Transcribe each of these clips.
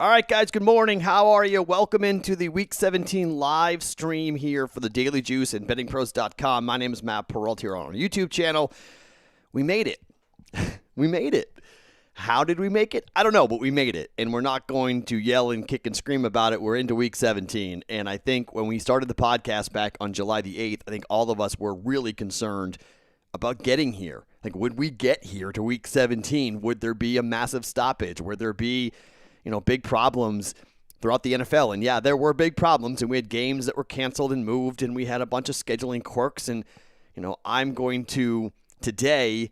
All right, guys, good morning. How are you? Welcome into the Week 17 live stream here for the Daily Juice and bettingpros.com. My name is Matt Perrault here on our YouTube channel. We made it. We made it. How did we make it? I don't know, but we made it, and we're not going to yell and kick and scream about it. We're into Week 17, and I think when we started the podcast back on July the 8th, I think all of us were really concerned about getting here. Like, would we get here to Week 17? Would there be a massive stoppage? Would there be big problems throughout the NFL? And yeah, there were big problems, and we had games that were canceled and moved, and we had a bunch of scheduling quirks. And, I'm going to today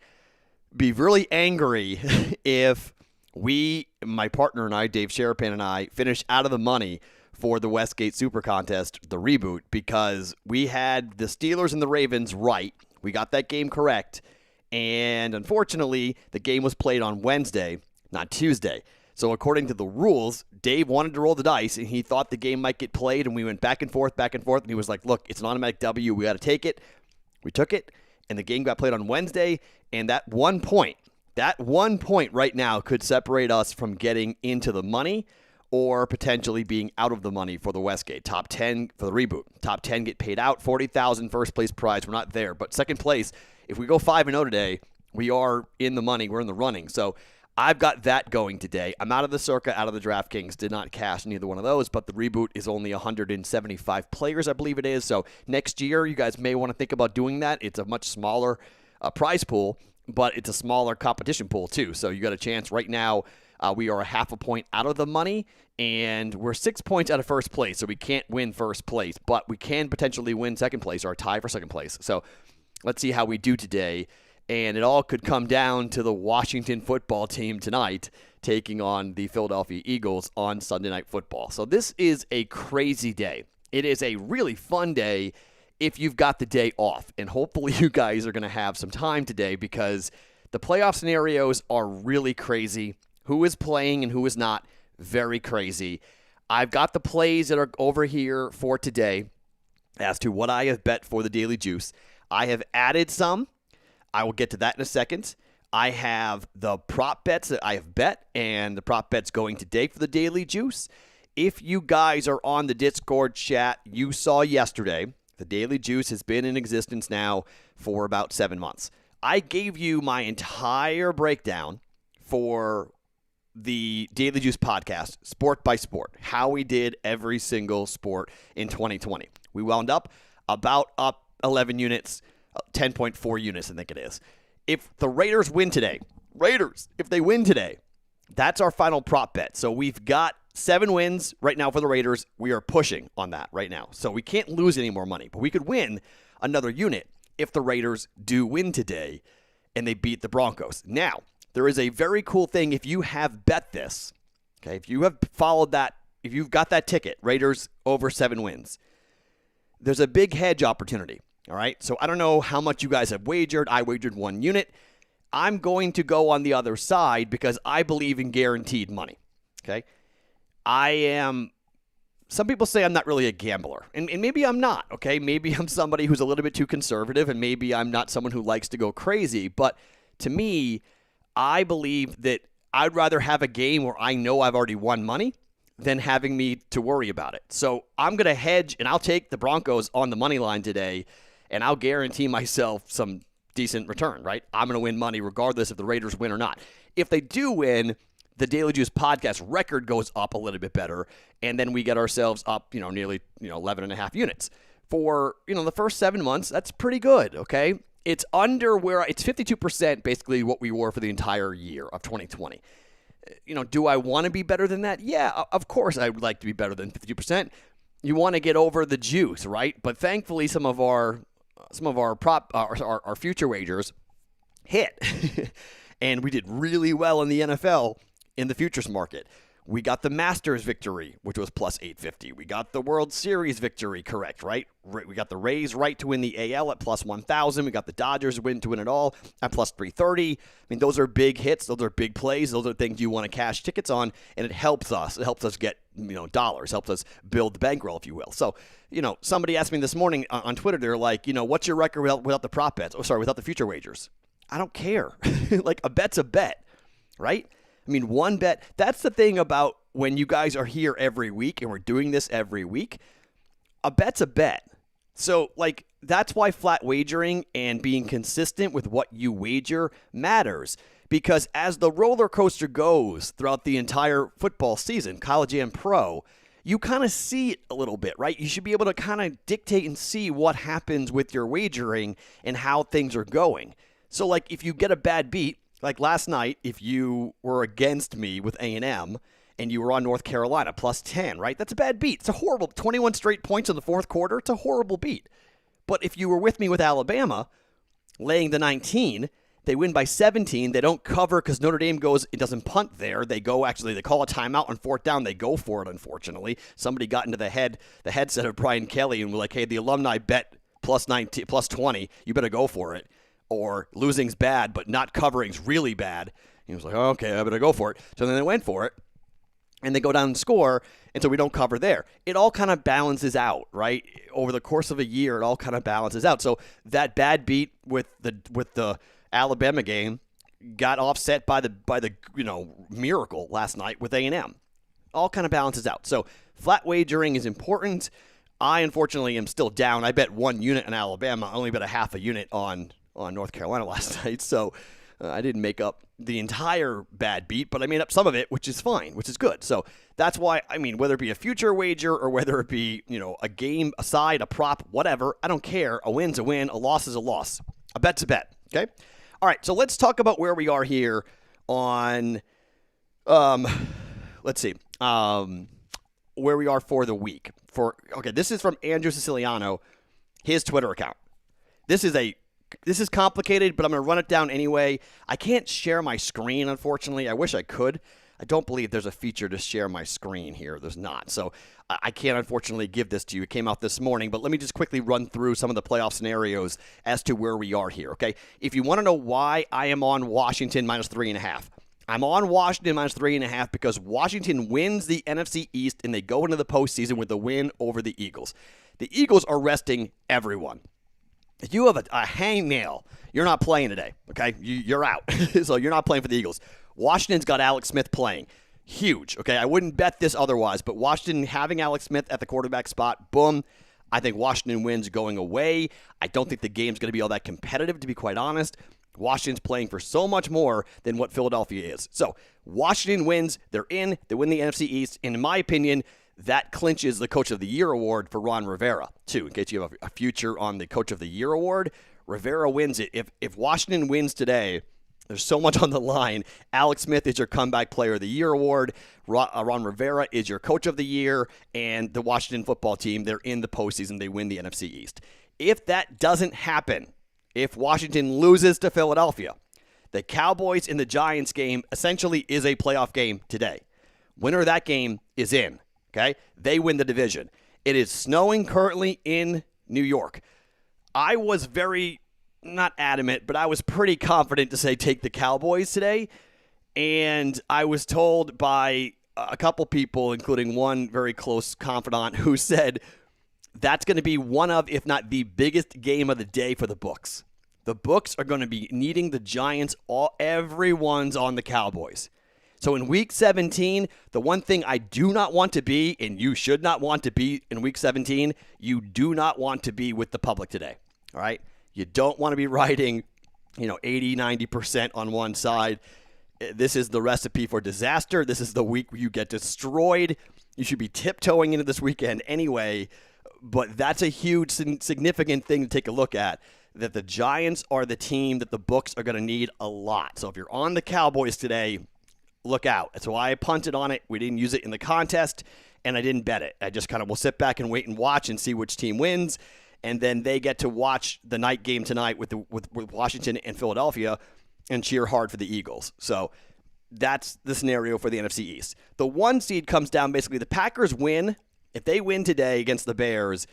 be really angry if my partner and I, Dave Sherapan and I, finish out of the money for the Westgate Super Contest, the reboot, because we had the Steelers and the Ravens right. We got that game correct. And unfortunately, the game was played on Wednesday, not Tuesday. So according to the rules, Dave wanted to roll the dice, and he thought the game might get played, and we went back and forth, and he was like, look, it's an automatic W. We got to take it. We took it, and the game got played on Wednesday, and that one point right now could separate us from getting into the money or potentially being out of the money for the Westgate. Top 10 for the reboot. Top 10 get paid out, $40,000 first place prize. We're not there, but second place, if we go 5-0 today, we are in the money. We're in the running. So I've got that going today. I'm out of the Circa, out of the DraftKings. Did not cash neither one of those, but the reboot is only 175 players, I believe it is. So next year, you guys may want to think about doing that. It's a much smaller prize pool, but it's a smaller competition pool too. So you got a chance right now. We are a half a point out of the money, and we're 6 points out of first place. So we can't win first place, but we can potentially win second place or a tie for second place. So let's see how we do today. And it all could come down to the Washington football team tonight taking on the Philadelphia Eagles on Sunday Night Football. So this is a crazy day. It is a really fun day if you've got the day off. And hopefully you guys are going to have some time today because the playoff scenarios are really crazy. Who is playing and who is not, very crazy. I've got the plays that are over here for today as to what I have bet for the Daily Juice. I have added some. I will get to that in a second. I have the prop bets that I have bet, and the prop bets going today for the Daily Juice. If you guys are on the Discord chat, you saw yesterday, the Daily Juice has been in existence now for about 7 months. I gave you my entire breakdown for the Daily Juice podcast, sport by sport, how we did every single sport in 2020. We wound up about up 11 units, 10.4 units, I think it is. If the Raiders win today, if they win today, that's our final prop bet. So we've got 7 wins right now for the Raiders. We are pushing on that right now. So we can't lose any more money, but we could win another unit if the Raiders do win today and they beat the Broncos. Now, there is a very cool thing if you have bet this, okay, if you have followed that, if you've got that ticket, Raiders over 7 wins, there's a big hedge opportunity. All right, so I don't know how much you guys have wagered. I wagered 1 unit. I'm going to go on the other side because I believe in guaranteed money, okay? Some people say I'm not really a gambler, and maybe I'm not, okay? Maybe I'm somebody who's a little bit too conservative, and maybe I'm not someone who likes to go crazy, but to me, I believe that I'd rather have a game where I know I've already won money than having me to worry about it. So I'm going to hedge, and I'll take the Broncos on the money line today, and I'll guarantee myself some decent return, right? I'm going to win money regardless if the Raiders win or not. If they do win, the Daily Juice podcast record goes up a little bit better, and then we get ourselves up, nearly 11 and a half units. For, the first 7 months, that's pretty good, okay? It's under where it's 52% basically what we were for the entire year of 2020. Do I want to be better than that? Yeah, of course I would like to be better than 52%. You want to get over the juice, right? But thankfully some of our future wagers hit. And we did really well in the NFL in the futures market. We got the Masters victory, which was plus 850. We got the World Series victory correct, right? We got the Rays right to win the AL at plus 1,000. We got the Dodgers to win it all at plus 330. I mean, those are big hits. Those are big plays. Those are things you want to cash tickets on, and it helps us. It helps us get, dollars, helps us build the bankroll, if you will. So, somebody asked me this morning on Twitter, they're like, what's your record without the prop bets? Without the future wagers. I don't care. Like, a bet's a bet, right? I mean, one bet. That's the thing about when you guys are here every week and we're doing this every week, a bet's a bet. So, like, that's why flat wagering and being consistent with what you wager matters. Because as the roller coaster goes throughout the entire football season, college and pro, you kind of see it a little bit, right? You should be able to kind of dictate and see what happens with your wagering and how things are going. So, like, if you get a bad beat, like last night, if you were against me with A&M and you were on North Carolina plus 10, right? That's a bad beat. It's a horrible 21 straight points in the fourth quarter. It's a horrible beat. But if you were with me with Alabama, laying the 19, they win by 17. They don't cover because Notre Dame goes, it doesn't punt there. They go, actually, they call a timeout on fourth down. They go for it, unfortunately. Somebody got into the headset of Brian Kelly and were like, hey, the alumni bet plus 19, plus 20. You better go for it. Or losing's bad, but not covering's really bad. He was like, oh, okay, I better go for it. So then they went for it, and they go down and score, and so we don't cover there. It all kind of balances out, right? Over the course of a year, it all kind of balances out. So that bad beat with the Alabama game got offset by the miracle last night with A&M. All kind of balances out. So flat wagering is important. I, unfortunately, am still down. I bet 1 unit on Alabama. I only bet a half a unit on North Carolina last night, so I didn't make up the entire bad beat, but I made up some of it, which is fine, which is good. So that's why, I mean, whether it be a future wager or whether it be, a game, a side, a prop, whatever, I don't care. A win's a win, a loss is a loss. A bet's a bet, okay? All right, so let's talk about where we are here on, let's see, where we are for the week. This is from Andrew Siciliano, his Twitter account. This is complicated, but I'm going to run it down anyway. I can't share my screen, unfortunately. I wish I could. I don't believe there's a feature to share my screen here. There's not. So I can't, unfortunately, give this to you. It came out this morning, but let me just quickly run through some of the playoff scenarios as to where we are here, okay? If you want to know why I am on Washington minus 3.5, I'm on Washington minus 3.5 because Washington wins the NFC East and they go into the postseason with a win over the Eagles. The Eagles are resting everyone. If you have a hangnail, you're not playing today, okay? You're out. So you're not playing for the Eagles. Washington's got Alex Smith playing. Huge, okay? I wouldn't bet this otherwise, but Washington having Alex Smith at the quarterback spot, boom. I think Washington wins going away. I don't think the game's going to be all that competitive, to be quite honest. Washington's playing for so much more than what Philadelphia is. So Washington wins. They're in. They win the NFC East. And in my opinion, that clinches the Coach of the Year award for Ron Rivera, too. In case you have a future on the Coach of the Year award, Rivera wins it. If Washington wins today, there's so much on the line. Alex Smith is your Comeback Player of the Year award. Ron Rivera is your Coach of the Year. And the Washington football team, they're in the postseason. They win the NFC East. If that doesn't happen, if Washington loses to Philadelphia, the Cowboys and the Giants game essentially is a playoff game today. Winner of that game is in. Okay, they win the division. It is snowing currently in New York. I was not adamant, but I was pretty confident to say take the Cowboys today. And I was told by a couple people, including one very close confidant, who said that's going to be one of, if not the biggest game of the day for the books. The books are going to be needing the Giants. Everyone's on the Cowboys. So in Week 17, the one thing I do not want to be, and you should not want to be in Week 17, you do not want to be with the public today, all right? You don't want to be riding, 80, 90% on one side. This is the recipe for disaster. This is the week where you get destroyed. You should be tiptoeing into this weekend anyway, but that's a huge, significant thing to take a look at, that the Giants are the team that the books are going to need a lot. So if you're on the Cowboys today, look out. That's why I punted on it. We didn't use it in the contest, and I didn't bet it. I just kind of will sit back and wait and watch and see which team wins, and then they get to watch the night game tonight with Washington and Philadelphia and cheer hard for the Eagles. So that's the scenario for the NFC East. The 1 seed comes down basically. The Packers win. If they win today against the Bears,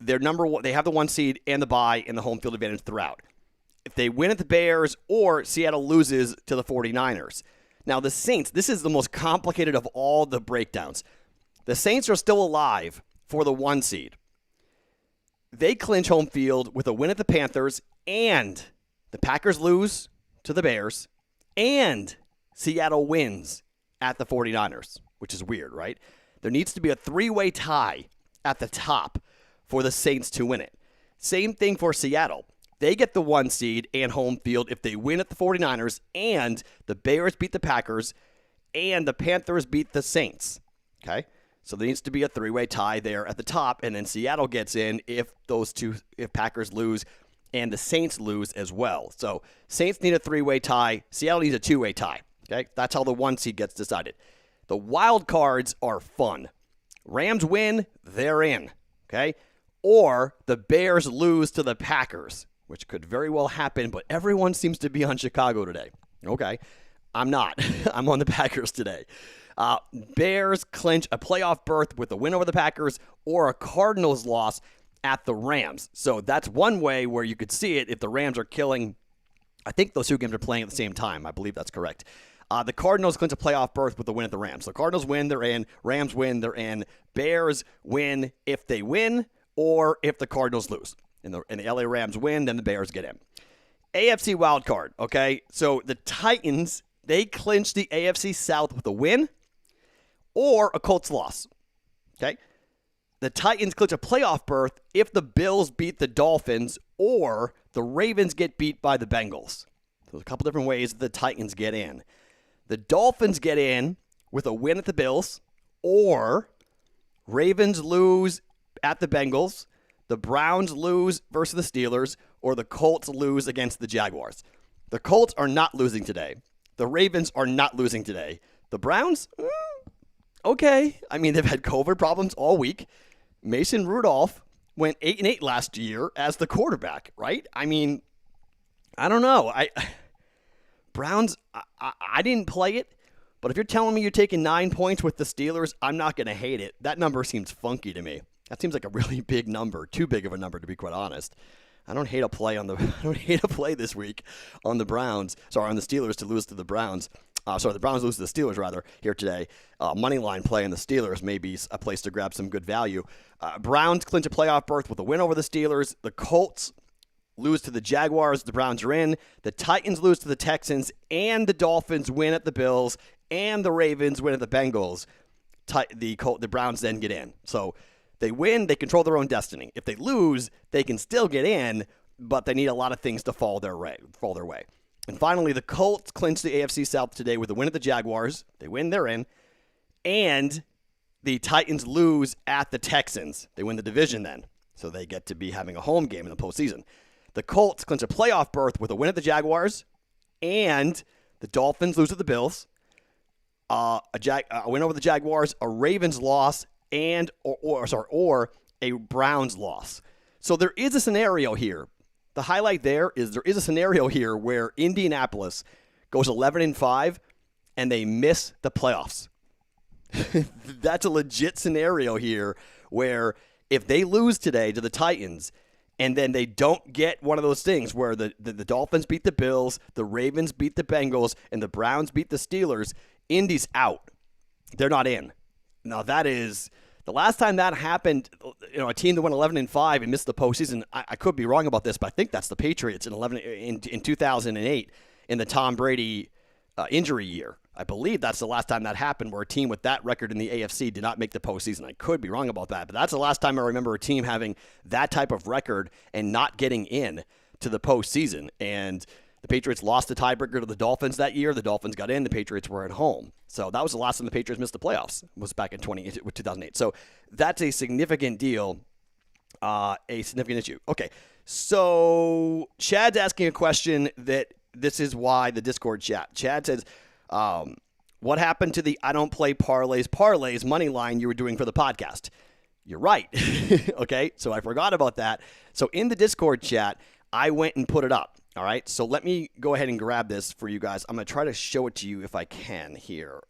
they're number one. They have the 1 seed and the bye and the home field advantage throughout. If they win at the Bears or Seattle loses to the 49ers, now, the Saints, this is the most complicated of all the breakdowns. The Saints are still alive for the 1 seed. They clinch home field with a win at the Panthers, and the Packers lose to the Bears, and Seattle wins at the 49ers, which is weird, right? There needs to be a three-way tie at the top for the Saints to win it. Same thing for Seattle. They get the 1 seed and home field if they win at the 49ers and the Bears beat the Packers and the Panthers beat the Saints. Okay? So there needs to be a three-way tie there at the top, and then Seattle gets in if Packers lose and the Saints lose as well. So Saints need a three-way tie. Seattle needs a two-way tie. Okay? That's how the 1 seed gets decided. The wild cards are fun. Rams win, they're in. Okay? Or the Bears lose to the Packers, which could very well happen, but everyone seems to be on Chicago today. Okay? I'm not. I'm on the Packers today. Bears clinch a playoff berth with a win over the Packers or a Cardinals loss at the Rams. So that's one way where you could see it if the Rams are killing. I think those two games are playing at the same time. I believe that's correct. The Cardinals clinch a playoff berth with a win at the Rams. So Cardinals win, they're in. Rams win, they're in. Bears win if they win or if the Cardinals lose. And the LA Rams win, then the Bears get in. AFC wildcard, okay? So the Titans, they clinch the AFC South with a win or a Colts loss, okay? The Titans clinch a playoff berth if the Bills beat the Dolphins or the Ravens get beat by the Bengals. So there's a couple different ways the Titans get in. The Dolphins get in with a win at the Bills or Ravens lose at the Bengals, the Browns lose versus the Steelers, or the Colts lose against the Jaguars. The Colts are not losing today. The Ravens are not losing today. The Browns, okay. I mean, they've had COVID problems all week. Mason Rudolph went 8-8 last year as the quarterback, right? I mean, I don't know. Browns, I didn't play it, but if you're telling me you're taking 9 points with the Steelers, I'm not going to hate it. That number seems funky to me. That seems like a really big number, too big of a number to be quite honest. I don't hate a play this week on the Browns. Sorry, on the Steelers to lose to the Browns. The Browns lose to the Steelers, rather, here today. Money line play in the Steelers may be a place to grab some good value. Browns clinch a playoff berth with a win over the Steelers. The Colts lose to the Jaguars. The Browns are in. The Titans lose to the Texans. And the Dolphins win at the Bills. And the Ravens win at the Bengals. The Browns then get in. So they win, they control their own destiny. If they lose, they can still get in, but they need a lot of things to fall their way. And finally, the Colts clinch the AFC South today with a win at the Jaguars. They win, they're in. And the Titans lose at the Texans. They win the division then, so they get to be having a home game in the postseason. The Colts clinch a playoff berth with a win at the Jaguars, and the Dolphins lose to the Bills. A win over the Jaguars, a Ravens loss, and or a Browns loss. So there is a scenario here. The highlight there is a scenario here where Indianapolis goes 11-5 and they miss the playoffs. That's a legit scenario here where if they lose today to the Titans and then they don't get one of those things where the Dolphins beat the Bills, the Ravens beat the Bengals, and the Browns beat the Steelers, Indy's out. They're not in. Now, that is the last time that happened, a team that went 11-5 and missed the postseason. I could be wrong about this, but I think that's the Patriots in 2008 in the Tom Brady injury year. I believe that's the last time that happened where a team with that record in the AFC did not make the postseason. I could be wrong about that, but that's the last time I remember a team having that type of record and not getting in to the postseason. And the Patriots lost the tiebreaker to the Dolphins that year. The Dolphins got in. The Patriots were at home. So that was the last time the Patriots missed the playoffs, was back in 2008. So that's a significant deal, a significant issue. Okay, so Chad's asking a question that this is why the Discord chat. Chad says, what happened to the I don't play parlays money line you were doing for the podcast? You're right. Okay, so I forgot about that. So in the Discord chat, I went and put it up. All right, so let me go ahead and grab this for you guys. I'm going to try to show it to you if I can here.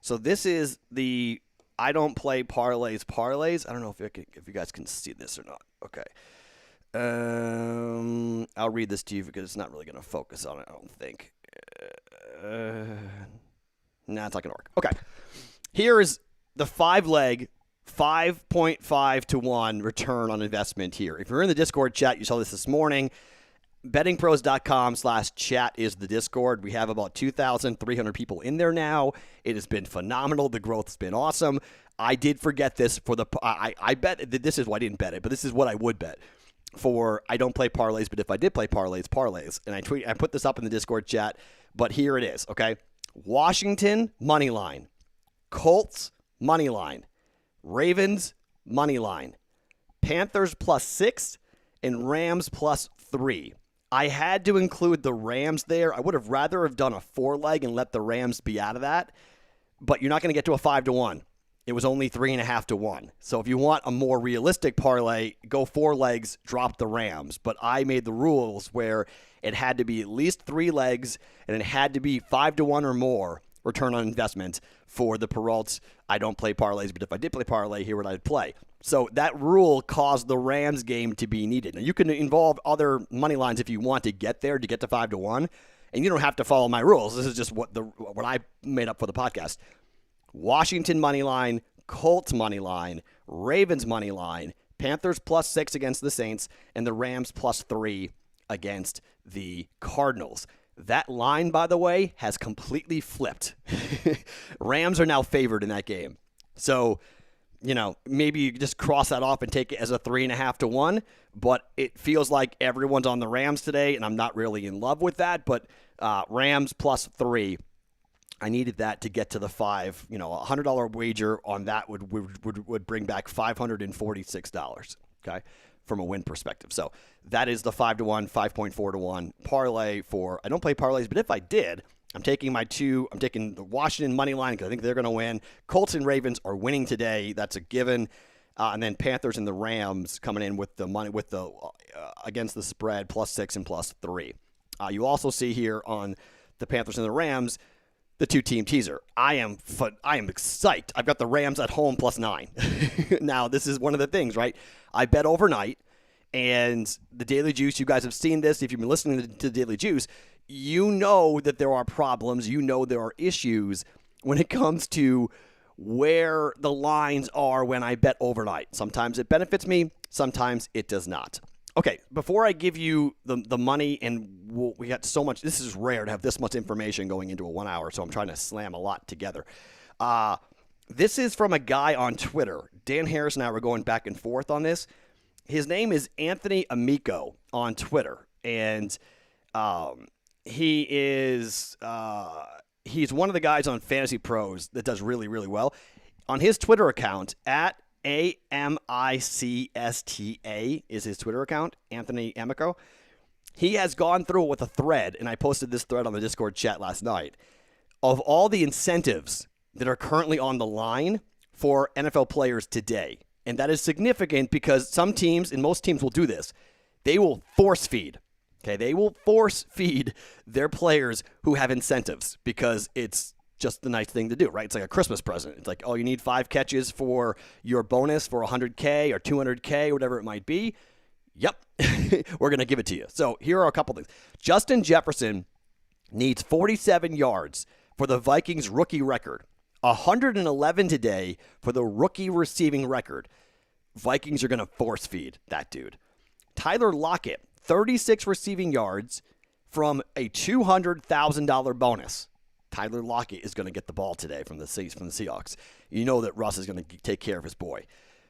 So this is the I don't play parlays. I don't know if you guys can see this or not. Okay. I'll read this to you because it's not really going to focus on it, I don't think. Nah, it's not going to work. Okay. Here is the 5-leg 5.5 to 1 return on investment here. If you're in the Discord chat, you saw this morning. bettingpros.com/chat is the Discord. We have about 2,300 people in there now. It has been phenomenal. The growth's been awesome. I did forget this for the I bet this is why I didn't bet it, but this is what I would bet. I don't play parlays, but if I did play parlays. And I put this up in the Discord chat, but here it is, okay? Washington money line, Colts money line, Ravens money line, Panthers +6, and Rams +3. I had to include the Rams there. I would have rather have done a 4-leg and let the Rams be out of that, but you're not going to get to a 5-1. It was only 3.5-1. So if you want a more realistic parlay, go 4 legs, drop the Rams. But I made the rules where it had to be at least 3 legs, and it had to be 5-1 or more return on investment for the Perraults. I don't play parlays, but if I did play parlay, here would I'd play. So that rule caused the Rams game to be needed. Now you can involve other money lines if you want to get there, to get to 5-1, and you don't have to follow my rules. This is just what I made up for the podcast. Washington money line, Colts money line, Ravens money line, Panthers +6 against the Saints, and the Rams +3 against the Cardinals. That line, by the way, has completely flipped. Rams are now favored in that game. So, maybe you just cross that off and take it as a 3.5-1, but it feels like everyone's on the Rams today, and I'm not really in love with that, but Rams +3. I needed that to get to the 5. A $100 wager on that would bring back $546, okay, from a win perspective. So that is the 5-1, 5.4-1 parlay for. I don't play parlays, but if I did, I'm taking the Washington money line because I think they're going to win. Colts and Ravens are winning today. That's a given. And then Panthers and the Rams coming in with the money against the spread +6 and +3. You also see here on the Panthers and the Rams the 2-team teaser. I am psyched. I've got the Rams at home +9. Now, this is one of the things, right? I bet overnight, and the Daily Juice, you guys have seen this. If you've been listening to the Daily Juice, you know that there are problems. You know there are issues when it comes to where the lines are when I bet overnight. Sometimes it benefits me. Sometimes it does not. Okay, before I give you the money, and we got so much, this is rare to have this much information going into a 1 hour, so I'm trying to slam a lot together. This is from a guy on Twitter. Dan Harris and I were going back and forth on this. His name is Anthony Amico on Twitter, and he's one of the guys on Fantasy Pros that does really, really well. On his Twitter account, at AMICSTA is his Twitter account, Anthony Amico. He has gone through with a thread, and I posted this thread on the Discord chat last night, of all the incentives that are currently on the line for NFL players today. And that is significant because some teams, and most teams will do this, they will force feed. Okay, they will force feed their players who have incentives because it's just the nice thing to do, right? It's like a Christmas present. It's like, oh, you need 5 catches for your bonus for $100K or $200K or whatever it might be. Yep, we're going to give it to you. So here are a couple things. Justin Jefferson needs 47 yards for the Vikings rookie record. 111 today for the rookie receiving record. Vikings are going to force feed that dude. Tyler Lockett, 36 receiving yards from a $200,000 bonus. Tyler Lockett is going to get the ball today from the Seahawks. You know that Russ is going to take care of his boy.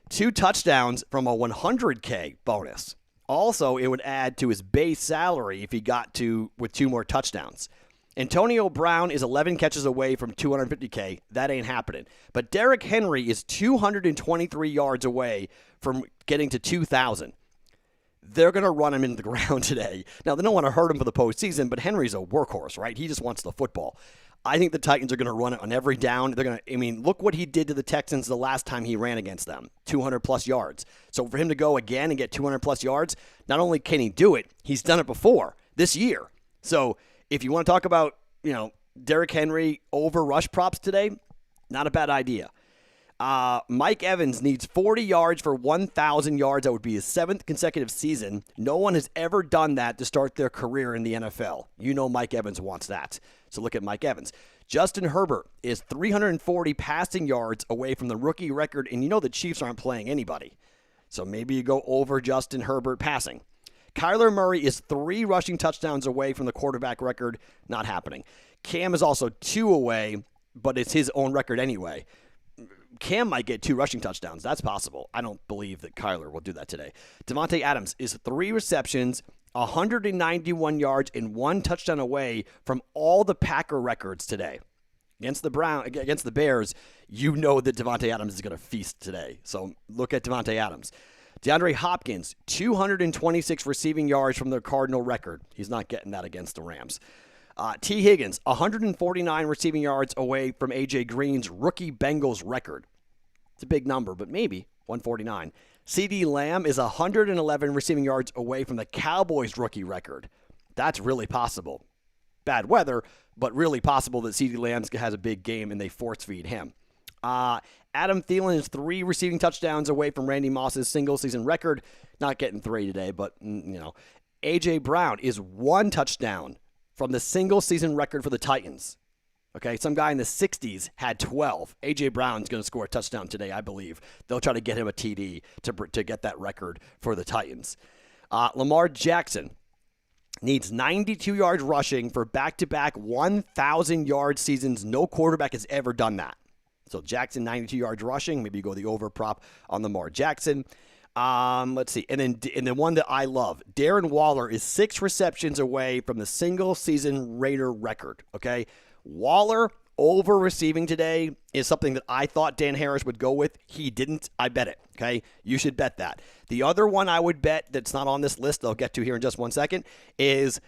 2 touchdowns from a $100K bonus. Also, it would add to his base salary if he got with 2 more touchdowns. Antonio Brown is 11 catches away from $250K. That ain't happening. But Derrick Henry is 223 yards away from getting to 2,000. They're going to run him into the ground today. Now, they don't want to hurt him for the postseason, but Henry's a workhorse, right? He just wants the football. I think the Titans are going to run it on every down. Look what he did to the Texans the last time he ran against them, 200-plus yards. So for him to go again and get 200-plus yards, not only can he do it, he's done it before this year. So if you want to talk about, Derrick Henry over rush props today, not a bad idea. Mike Evans needs 40 yards for 1,000 yards. That would be his 7th consecutive season. No one has ever done that to start their career in the NFL. You know Mike Evans wants that. So look at Mike Evans. Justin Herbert is 340 passing yards away from the rookie record, and you know the Chiefs aren't playing anybody. So maybe you go over Justin Herbert passing. Kyler Murray is 3 rushing touchdowns away from the quarterback record. Not happening. Cam is also 2 away, but it's his own record anyway. Cam might get 2 rushing touchdowns. That's possible. I don't believe that Kyler will do that today. Davante Adams is 3 receptions, 191 yards, and 1 touchdown away from all the Packer records today. Against the Bears, you know that Davante Adams is going to feast today. So look at Davante Adams. DeAndre Hopkins, 226 receiving yards from the Cardinal record. He's not getting that against the Rams. T. Higgins, 149 receiving yards away from A.J. Green's rookie Bengals record. It's a big number, but maybe 149. C.D. Lamb is 111 receiving yards away from the Cowboys rookie record. That's really possible. Bad weather, but really possible that C.D. Lamb has a big game and they force feed him. Adam Thielen is 3 receiving touchdowns away from Randy Moss's single-season record. Not getting 3 today, but, A.J. Brown is 1 touchdown from the single-season record for the Titans. Okay, some guy in the 60s had 12. A.J. Brown's going to score a touchdown today, I believe. They'll try to get him a TD to get that record for the Titans. Lamar Jackson needs 92 yards rushing for back-to-back 1,000-yard seasons. No quarterback has ever done that. So Jackson, 92 yards rushing. Maybe you go the over prop on Lamar Jackson. Let's see. And then one that I love, Darren Waller is 6 receptions away from the single-season Raider record. Okay? Waller over receiving today is something that I thought Dan Harris would go with. He didn't. I bet it. Okay? You should bet that. The other one I would bet that's not on this list, I'll get to here in just 1 second, is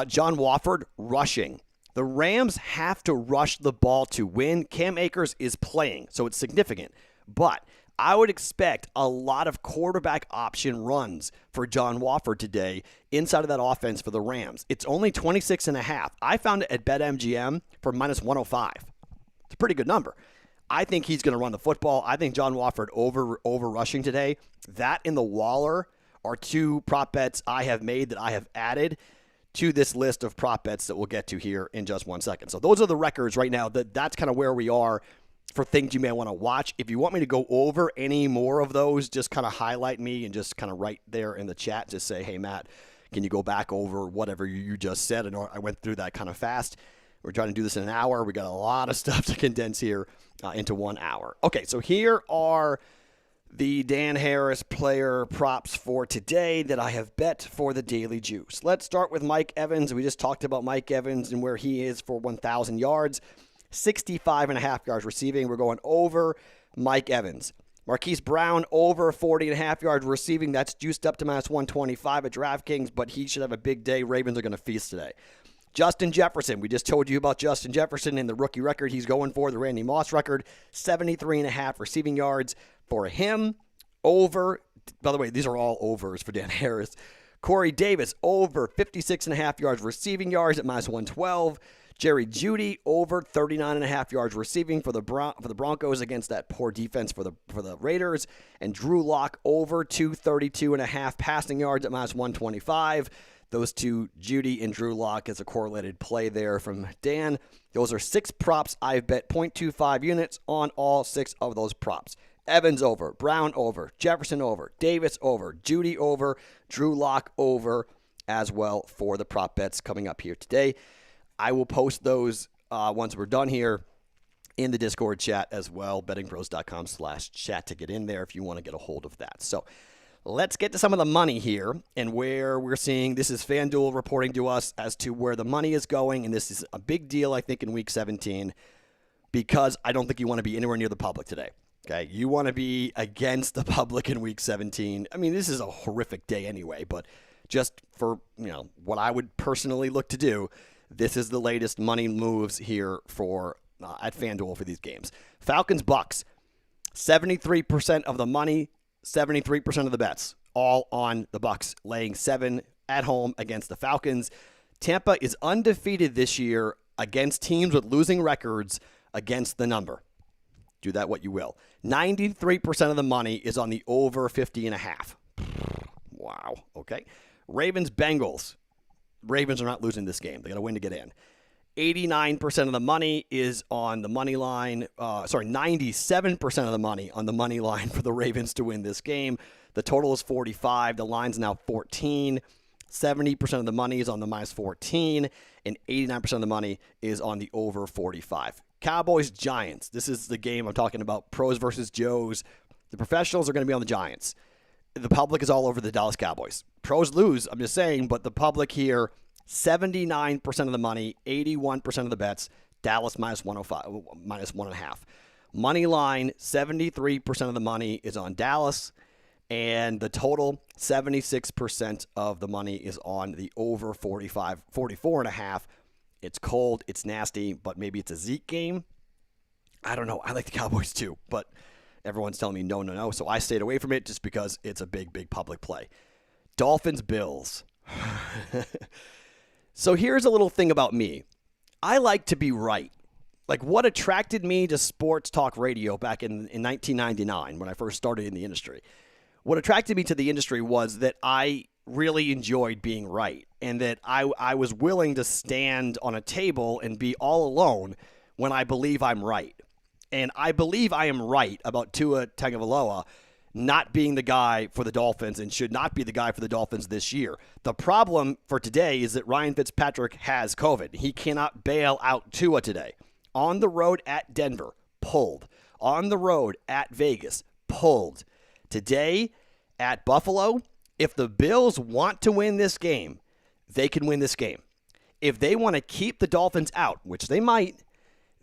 John Wofford rushing. The Rams have to rush the ball to win. Cam Akers is playing, so it's significant. But I would expect a lot of quarterback option runs for John Wofford today inside of that offense for the Rams. It's only 26.5. I found it at BetMGM for minus 105. It's a pretty good number. I think he's going to run the football. I think John Wofford over rushing today. That and the Waller are 2 prop bets I have made that I have added to this list of prop bets that we'll get to here in just 1 second. So those are the records right now. That's kind of where we are for things you may want to watch. If you want me to go over any more of those, just kind of highlight me and just kind of write there in the chat. Just say, hey, Matt, can you go back over whatever you just said? And I went through that kind of fast. We're trying to do this in an hour. We got a lot of stuff to condense here into 1 hour. Okay, so here are the Dan Harris player props for today that I have bet for the Daily Juice. Let's start with Mike Evans. We just talked about Mike Evans and where he is for 1,000 yards. 65.5 yards receiving. We're going over Mike Evans. Marquise Brown over 40.5 yards receiving. That's juiced up to minus 125 at DraftKings, but he should have a big day. Ravens are going to feast today. Justin Jefferson. We just told you about Justin Jefferson and the rookie record he's going for, the Randy Moss record. 73.5 receiving yards for him. Over. By the way, these are all overs for Dan Harris. Corey Davis over 56.5 yards receiving yards at minus 112. Jerry Jeudy over 39.5 yards receiving for the Broncos against that poor defense for the Raiders. And Drew Lock over 232.5 passing yards at minus 125. Those two, Jeudy and Drew Lock, as a correlated play there from Dan. Those are 6 props. I've bet 0.25 units on all 6 of those props. Evans over, Brown over, Jefferson over, Davis over, Jeudy over, Drew Lock over as well for the prop bets coming up here today. I will post those once we're done here in the Discord chat as well, bettingpros.com/chat to get in there if you want to get a hold of that. So let's get to some of the money here and where we're seeing. This is FanDuel reporting to us as to where the money is going, and this is a big deal, I think, in Week 17 because I don't think you want to be anywhere near the public today. Okay, you want to be against the public in Week 17. I mean, this is a horrific day anyway, but just for what I would personally look to do, this is the latest money moves here for at FanDuel for these games. Falcons Bucks, 73% of the money, 73% of the bets, all on the Bucks laying 7 at home against the Falcons. Tampa is undefeated this year against teams with losing records against the number. Do that what you will. 93% of the money is on the over 50.5. Wow. Okay. Ravens Bengals. Ravens are not losing this game. They got to win to get in. 89% of the money is on the money line. 97% of the money on the money line for the Ravens to win this game. The total is 45. The line's now 14. 70% of the money is on the minus 14, and 89% of the money is on the over 45. Cowboys, Giants. This is the game I'm talking about. Pros versus Joes. The professionals are going to be on the Giants. The public is all over the Dallas Cowboys. Pros lose, I'm just saying, but the public here, 79% of the money, 81% of the bets, Dallas minus 105, minus 1.5. Money line, 73% of the money is on Dallas, and the total, 76% of the money is on the over 44.5. It's cold, it's nasty, but maybe it's a Zeke game. I don't know. I like the Cowboys too, but everyone's telling me no. So I stayed away from it just because it's a big public play. Dolphins, Bills. So here's a little thing about me. I like to be right. Like what attracted me to sports talk radio back in 1999 when I first started in the industry. What attracted me to the industry was that I really enjoyed being right and that I was willing to stand on a table and be all alone when I believe I'm right. And I believe I am right about Tua Tagovailoa not being the guy for the Dolphins and should not be the guy for the Dolphins this year. The problem for today is that Ryan Fitzpatrick has COVID. He cannot bail out Tua today. On the road at Denver, pulled. On the road at Vegas, pulled. Today at Buffalo, if the Bills want to win this game, they can win this game. If they want to keep the Dolphins out, which they might,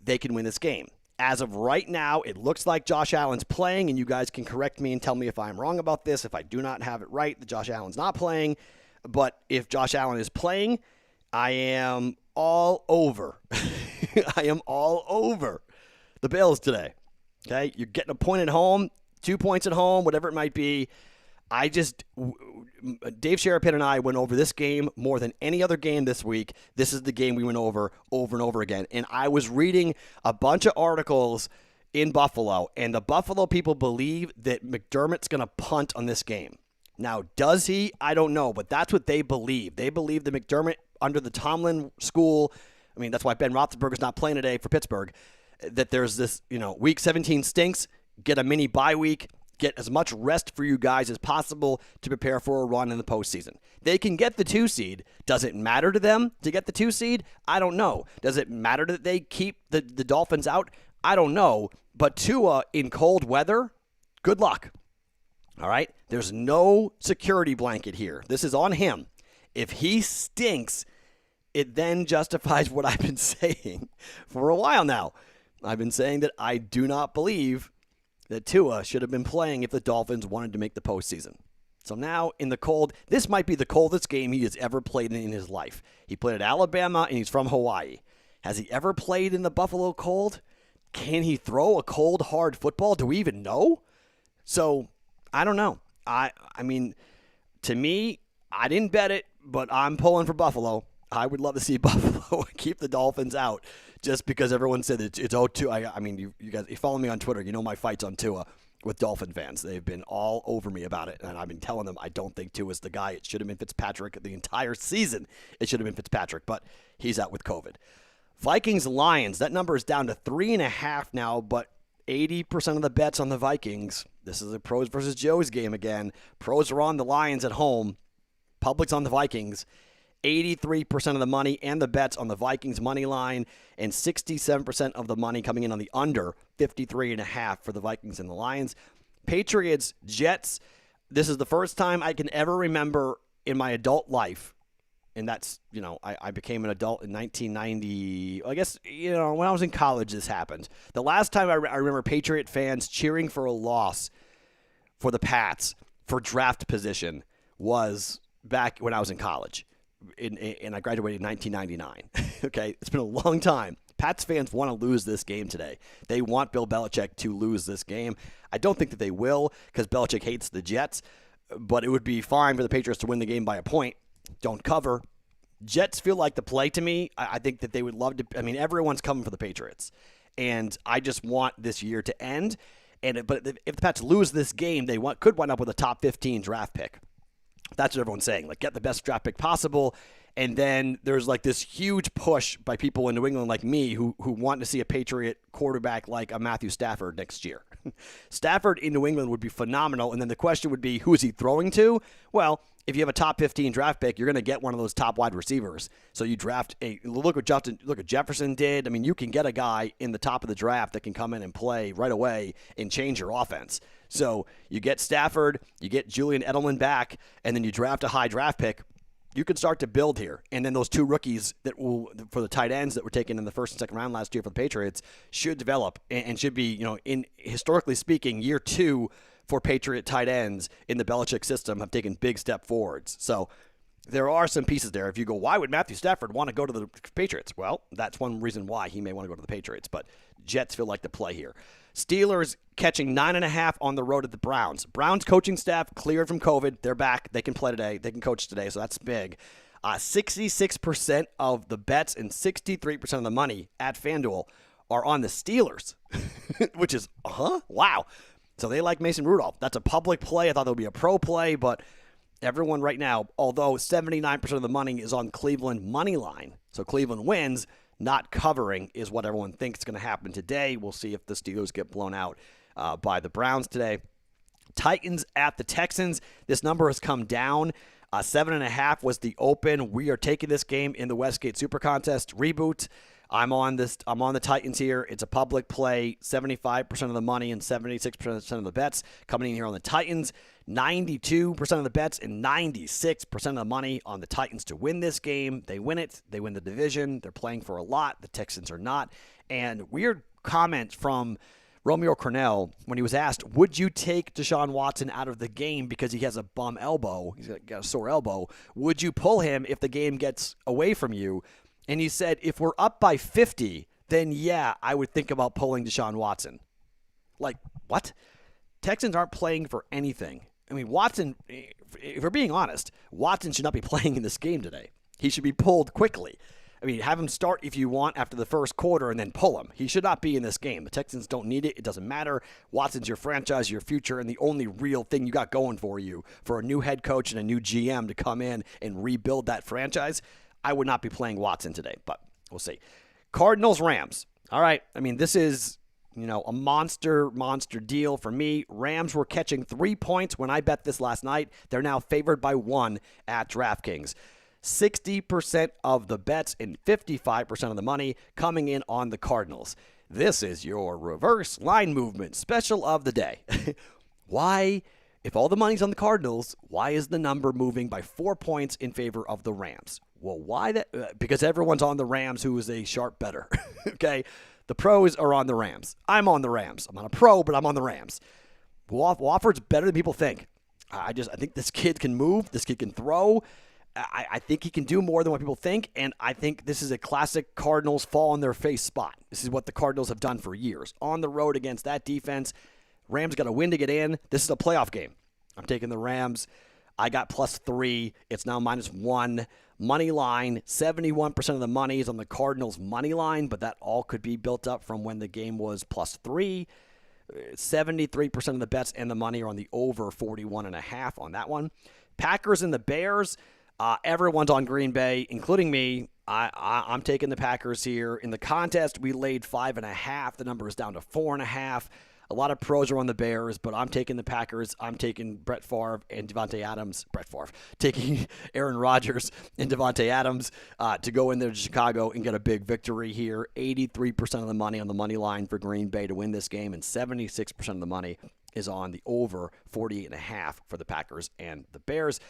they can win this game. As of right now, it looks like Josh Allen's playing, and you guys can correct me and tell me if I'm wrong about this. If I do not have it right, that Josh Allen's not playing. But if Josh Allen is playing, I am all over. I am all over the Bills today. Okay? You're getting a point at home, 2 points at home, whatever it might be. Dave Sherapin and I went over this game more than any other game this week. This is the game we went over and over again. And I was reading a bunch of articles in Buffalo, and the Buffalo people believe that McDermott's going to punt on this game. Now, does he? I don't know, but that's what they believe. They believe that McDermott, under the Tomlin school, I mean, that's why Ben Roethlisberger's not playing today for Pittsburgh, that there's this, week 17 stinks, get a mini bye week, get as much rest for you guys as possible to prepare for a run in the postseason. They can get the 2 seed. Does it matter to them to get the 2 seed? I don't know. Does it matter that they keep the Dolphins out? I don't know. But Tua in cold weather, good luck. All right? There's no security blanket here. This is on him. If he stinks, it then justifies what I've been saying for a while now. I've been saying that I do not believe that Tua should have been playing if the Dolphins wanted to make the postseason. So now in the cold, this might be the coldest game he has ever played in his life. He played at Alabama, and he's from Hawaii. Has he ever played in the Buffalo cold? Can he throw a cold, hard football? Do we even know? So, I don't know. I mean, to me, I didn't bet it, but I'm pulling for Buffalo. I would love to see Buffalo keep the Dolphins out just because everyone said it's 0-2. I mean, you guys, you follow me on Twitter. You know my fights on Tua with Dolphin fans. They've been all over me about it, and I've been telling them I don't think Tua's the guy. It should have been Fitzpatrick the entire season. It should have been Fitzpatrick, but he's out with COVID. Vikings-Lions, that number is down to 3.5 now, but 80% of the bets on the Vikings. This is a pros versus Joes game again. Pros are on the Lions at home. Public's on the Vikings. 83% of the money and the bets on the Vikings money line, and 67% of the money coming in on the under, 53.5 for the Vikings and the Lions. Patriots, Jets, this is the first time I can ever remember in my adult life, and that's, I became an adult in 1990. I guess, when I was in college this happened. The last time I remember Patriot fans cheering for a loss for the Pats for draft position was back when I was in college. And I graduated in 1999. Okay, it's been a long time. Pats fans want to lose this game today. They want Bill Belichick to lose this game. I don't think that they will because Belichick hates the Jets, but it would be fine for the Patriots to win the game by a point. Don't cover. Jets feel like the play to me. I think that they would love to. I mean, everyone's coming for the Patriots, and I just want this year to end. But if the Pats lose this game, they could wind up with a top 15 draft pick. That's what everyone's saying. Like, get the best draft pick possible And then there's like this huge push by people in New England like me who want to see a Patriot quarterback like a Matthew Stafford next year. Stafford in New England would be phenomenal. And then the question would be, who is he throwing to? Well, if you have a top 15 draft pick, you're going to get one of those top wide receivers. So you draft look what Jefferson did. I mean, you can get a guy in the top of the draft that can come in and play right away and change your offense. So you get Stafford, you get Julian Edelman back, and then you draft a high draft pick. You can start to build here. And then those two rookies that will, for the tight ends that were taken in the first and second round last year for the Patriots, should develop and should be, in historically speaking, year 2 for Patriot tight ends in the Belichick system have taken big step forwards. So there are some pieces there. If you go, why would Matthew Stafford want to go to the Patriots? Well, that's one reason why he may want to go to the Patriots, but Jets feel like the play here. Steelers catching 9.5 on the road at the Browns. Browns coaching staff cleared from COVID. They're back. They can play today. They can coach today, so that's big. 66% of the bets and 63% of the money at FanDuel are on the Steelers, which is, wow. So they like Mason Rudolph. That's a public play. I thought that would be a pro play, but everyone right now, although 79% of the money is on Cleveland money line, so Cleveland wins, not covering is what everyone thinks is going to happen today. We'll see if the Steelers get blown out by the Browns today. Titans at the Texans. This number has come down. 7.5 was the open. We are taking this game in the Westgate Super Contest reboot. I'm on the Titans here. It's a public play. 75% of the money and 76% of the bets coming in here on the Titans. 92% of the bets and 96% of the money on the Titans to win this game. They win it. They win the division. They're playing for a lot. The Texans are not. And weird comment from Romeo Crennel when he was asked, would you take Deshaun Watson out of the game because he has a bum elbow? He's got a sore elbow. Would you pull him if the game gets away from you? And he said, if we're up by 50, then yeah, I would think about pulling Deshaun Watson. Like, what? Texans aren't playing for anything. I mean, Watson, if we're being honest, Watson should not be playing in this game today. He should be pulled quickly. I mean, have him start if you want after the first quarter and then pull him. He should not be in this game. The Texans don't need it. It doesn't matter. Watson's your franchise, your future, and the only real thing you got going for you for a new head coach and a new GM to come in and rebuild that franchise. I would not be playing Watson today, but we'll see. Cardinals-Rams. All right. I mean, this is, a monster deal for me. Rams were catching 3 points when I bet this last night. They're now favored by 1 at DraftKings. 60% of the bets and 55% of the money coming in on the Cardinals. This is your reverse line movement special of the day. Why, if all the money's on the Cardinals, why is the number moving by 4 points in favor of the Rams? Well, why that? Because everyone's on the Rams who is a sharp bettor. Okay? The pros are on the Rams. I'm on the Rams. I'm not a pro, but I'm on the Rams. Wofford's better than people think. I think this kid can move. This kid can throw. I think he can do more than what people think, and I think this is a classic Cardinals fall on their face spot. This is what the Cardinals have done for years. On the road against that defense, Rams got to win to get in. This is a playoff game. I'm taking the Rams. I got +3. It's now -1. Money line, 71% of the money is on the Cardinals' money line, but that all could be built up from when the game was +3. 73% of the bets and the money are on the over 41.5 on that one. Packers and the Bears. Everyone's on Green Bay, including me. I'm taking the Packers here. In the contest, we laid 5.5. The number is down to 4.5. A lot of pros are on the Bears, but I'm taking the Packers. I'm taking Brett Favre and Devontae Adams. Brett Favre. Taking Aaron Rodgers and Devontae Adams to go in there to Chicago and get a big victory here. 83% of the money on the money line for Green Bay to win this game, and 76% of the money is on the over 48.5 for the Packers and the Bears.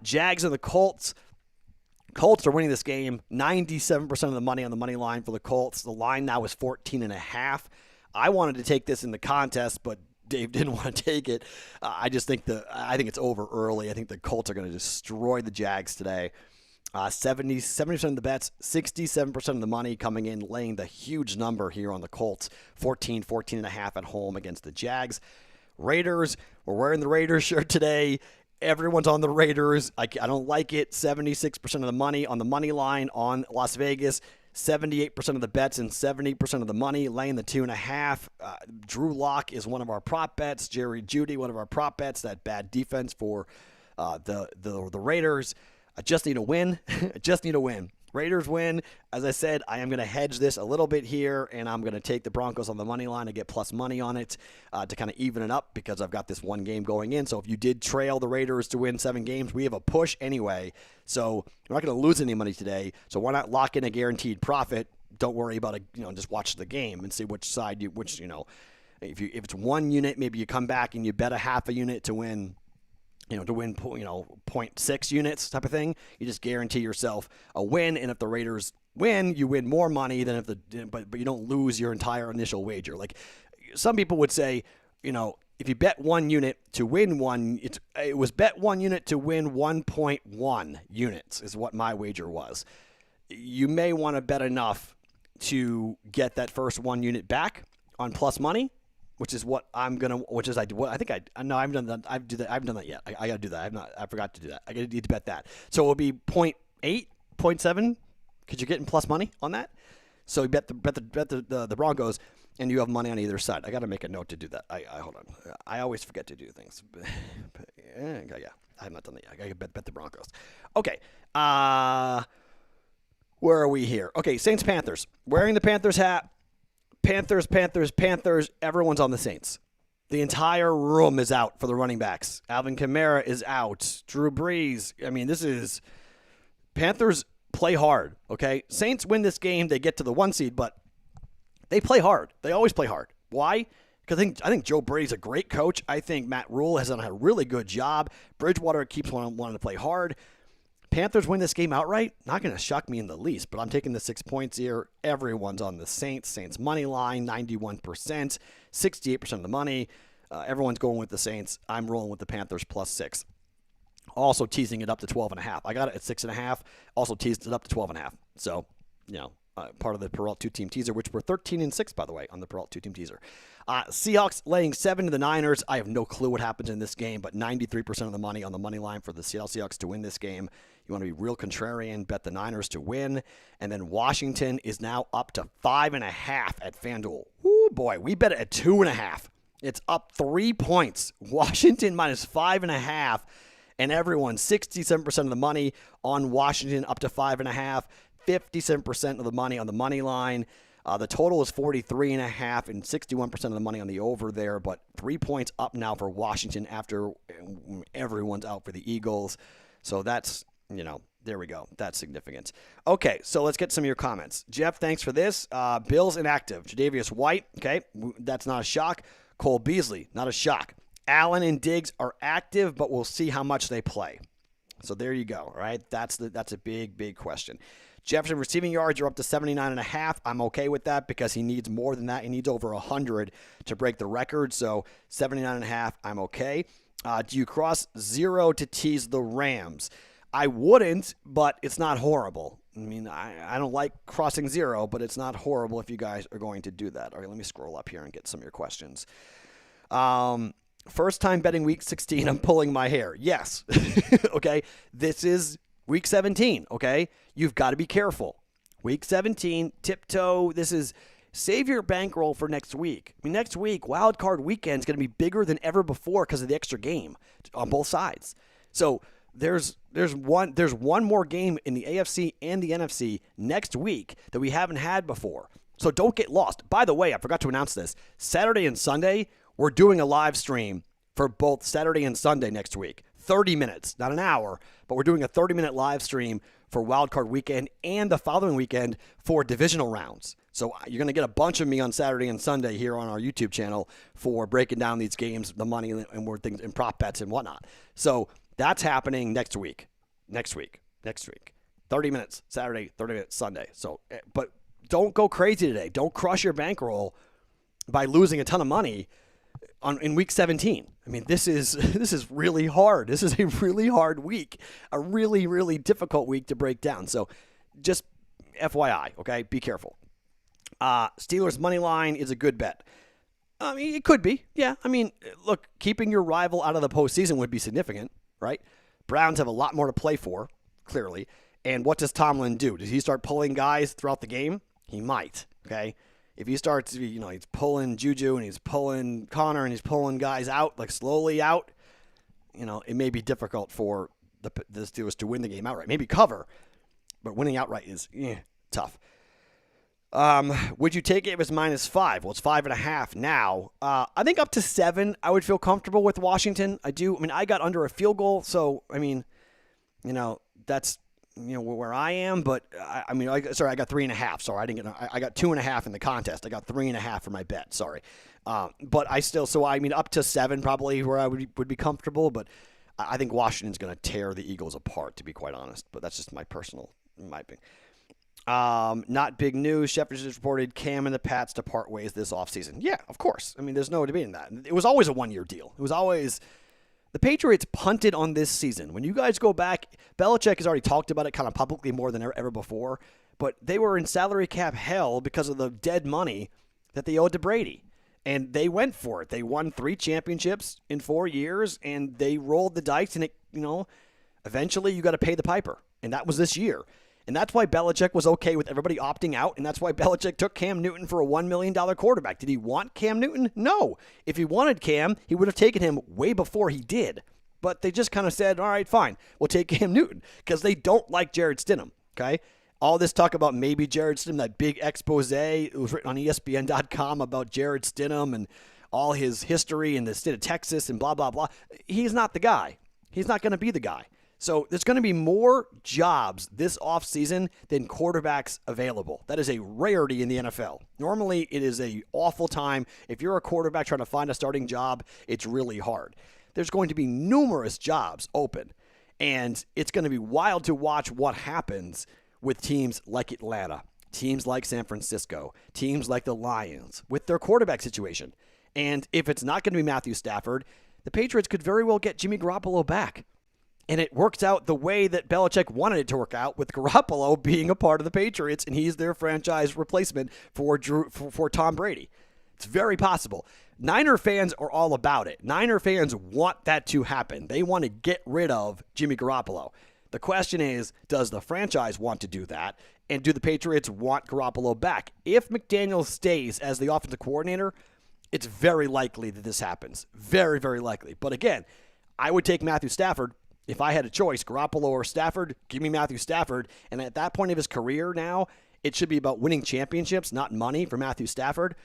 Jags and the Colts. Colts are winning this game. 97% of the money on the money line for the Colts. The line now is 14.5. I wanted to take this in the contest, but Dave didn't want to take it. I think it's over early. I think the Colts are going to destroy the Jags today. 70% of the bets, 67% of the money coming in, laying the huge number here on the Colts. 14.5 at home against the Jags. Raiders, we're wearing the Raiders shirt today. Everyone's on the Raiders. I don't like it. 76% of the money on the money line on Las Vegas. 78% of the bets and 70% of the money, laying the 2.5. Drew Lock is one of our prop bets. Jerry Jeudy, one of our prop bets. That bad defense for the Raiders. I just need a win. I just need a win. Raiders win. As I said, I am going to hedge this a little bit here, and I'm going to take the Broncos on the money line to get plus money on it to kind of even it up because I've got this one game going in. So if you did trail the Raiders to win 7 games, we have a push anyway. So we're not going to lose any money today. So why not lock in a guaranteed profit? Don't worry about it. Just watch the game and see which side if it's 1 unit, maybe you come back and you bet a half a unit to win. To win, 0.6 units type of thing. You just guarantee yourself a win, and if the Raiders win, you win more money than but you don't lose your entire initial wager. Like some people would say, if you bet 1 unit to win one, it was bet 1 unit to win 1.1 units is what my wager was. You may want to bet enough to get that first 1 unit back on plus money, which is what I'm gonna. Which is I haven't done that. I haven't done that yet. I got to do that. I forgot to do that. I need to bet that. So it will be 0.8, 0.7, because you're getting plus money on that. So you bet the Broncos, and you have money on either side. I got to make a note to do that. I hold on. I always forget to do things. Yeah, I have not done that yet. I got to bet the Broncos. Okay. Where are we here? Okay, Saints Panthers. Wearing the Panthers hat. Panthers, everyone's on the Saints. The entire room is out for the running backs. Alvin Kamara is out. Drew Brees. This is Panthers play hard, okay? Saints win this game. They get to the 1 seed, but they play hard. They always play hard. Why? Because I think Joe Brady's a great coach. I think Matt Rule has done a really good job. Bridgewater keeps wanting to play hard. Panthers win this game outright. Not going to shock me in the least, but I'm taking the 6 points here. Everyone's on the Saints. Saints money line, 91%, 68% of the money. Everyone's going with the Saints. I'm rolling with the Panthers plus 6. Also teasing it up to 12.5. I got it at 6.5. Also teased it up to 12.5. So, part of the Perrault 2-team teaser, which we're 13-6, by the way, on the Perrault 2-team teaser. Seahawks laying 7 to the Niners. I have no clue what happens in this game, but 93% of the money on the money line for the Seattle Seahawks to win this game. You want to be real contrarian, bet the Niners to win. And then Washington is now up to 5.5 at FanDuel. Ooh, boy, we bet it at 2.5. It's up 3 points. Washington minus 5.5. And everyone, 67% of the money on Washington up to 5.5. 57% of the money on the money line. The total is 43.5 and 61% of the money on the over there, but 3 points up now for Washington after everyone's out for the Eagles. So that's, there we go. That's significant. Okay, so let's get some of your comments. Jeff, thanks for this. Bills inactive. Tre'Davious White, okay, that's not a shock. Cole Beasley, not a shock. Allen and Diggs are active, but we'll see how much they play. So there you go, all right? That's a big, big question. Jefferson receiving yards are up to 79.5. I'm okay with that because he needs more than that. He needs over 100 to break the record. So 79.5, I'm okay. Do you cross 0 to tease the Rams? I wouldn't, but it's not horrible. I don't like crossing 0, but it's not horrible if you guys are going to do that. All right, let me scroll up here and get some of your questions. First time betting week 16, I'm pulling my hair. Yes. Okay. This is week 17. Okay. You've got to be careful. Week 17, tiptoe. Save your bankroll for next week. Next week, wild card weekend is going to be bigger than ever before because of the extra game on both sides. So there's one more game in the AFC and the NFC next week that we haven't had before. So don't get lost. By the way, I forgot to announce this. Saturday and Sunday, we're doing a live stream for both Saturday and Sunday next week. 30 minutes, not an hour, but we're doing a 30-minute live stream for Wild Card Weekend and the following weekend for divisional rounds. So you're going to get a bunch of me on Saturday and Sunday here on our YouTube channel for breaking down these games, the money and more things and prop bets and whatnot. So that's happening next week. 30 minutes Saturday, 30 minutes Sunday. So, but don't go crazy today. Don't crush your bankroll by losing a ton of money in week 17. This is really hard. This is a really hard week, a really, really difficult week to break down. So just FYI, okay? Be careful. Steelers money line is a good bet. It could be. Yeah. Look, keeping your rival out of the postseason would be significant, right? Browns have a lot more to play for, clearly. And what does Tomlin do? Does he start pulling guys throughout the game? He might, okay? If he starts, he's pulling Juju and he's pulling Connor and he's pulling guys out, like slowly out, it may be difficult for the Steelers to win the game outright. Maybe cover, but winning outright is tough. Would you take it if it's -5? Well, it's 5.5 now. I think up to 7, I would feel comfortable with Washington. I do. I mean, I got under a field goal, so I mean, that's where I am. But I got 3.5. Sorry, I didn't get. I got 2.5 in the contest. I got 3.5 for my bet. Sorry, but I still. So I mean, up to 7 probably where I would be comfortable. But I think Washington's going to tear the Eagles apart, to be quite honest. But that's just my opinion. Not big news. Shepard has reported Cam and the Pats to part ways this offseason. Yeah, of course. I mean, there's no debating that. It was always a one-year deal. It was always the Patriots punted on this season. When you guys go back, Belichick has already talked about it kind of publicly more than ever before, but they were in salary cap hell because of the dead money that they owed to Brady. And they went for it. They won 3 championships in 4 years, and they rolled the dice, and eventually you got to pay the piper. And that was this year. And that's why Belichick was okay with everybody opting out, and that's why Belichick took Cam Newton for a $1 million quarterback. Did he want Cam Newton? No. If he wanted Cam, he would have taken him way before he did. But they just kind of said, all right, fine, we'll take Cam Newton, because they don't like Jared Stidham, okay? All this talk about maybe Jared Stidham, that big expose, it was written on ESPN.com about Jared Stidham and all his history in the state of Texas and blah, blah, blah. He's not the guy. He's not going to be the guy. So there's going to be more jobs this offseason than quarterbacks available. That is a rarity in the NFL. Normally, it is an awful time. If you're a quarterback trying to find a starting job, it's really hard. There's going to be numerous jobs open, and it's going to be wild to watch what happens with teams like Atlanta, teams like San Francisco, teams like the Lions, with their quarterback situation. And if it's not going to be Matthew Stafford, the Patriots could very well get Jimmy Garoppolo back. And it works out the way that Belichick wanted it to work out, with Garoppolo being a part of the Patriots, and he's their franchise replacement for Tom Brady. It's very possible. Niner fans are all about it. Niner fans want that to happen. They want to get rid of Jimmy Garoppolo. The question is, does the franchise want to do that? And do the Patriots want Garoppolo back? If McDaniel stays as the offensive coordinator, it's very likely that this happens. Very, very likely. But again, I would take Matthew Stafford. If I had a choice, Garoppolo or Stafford, give me Matthew Stafford. And at that point of his career now, it should be about winning championships, not money for Matthew Stafford.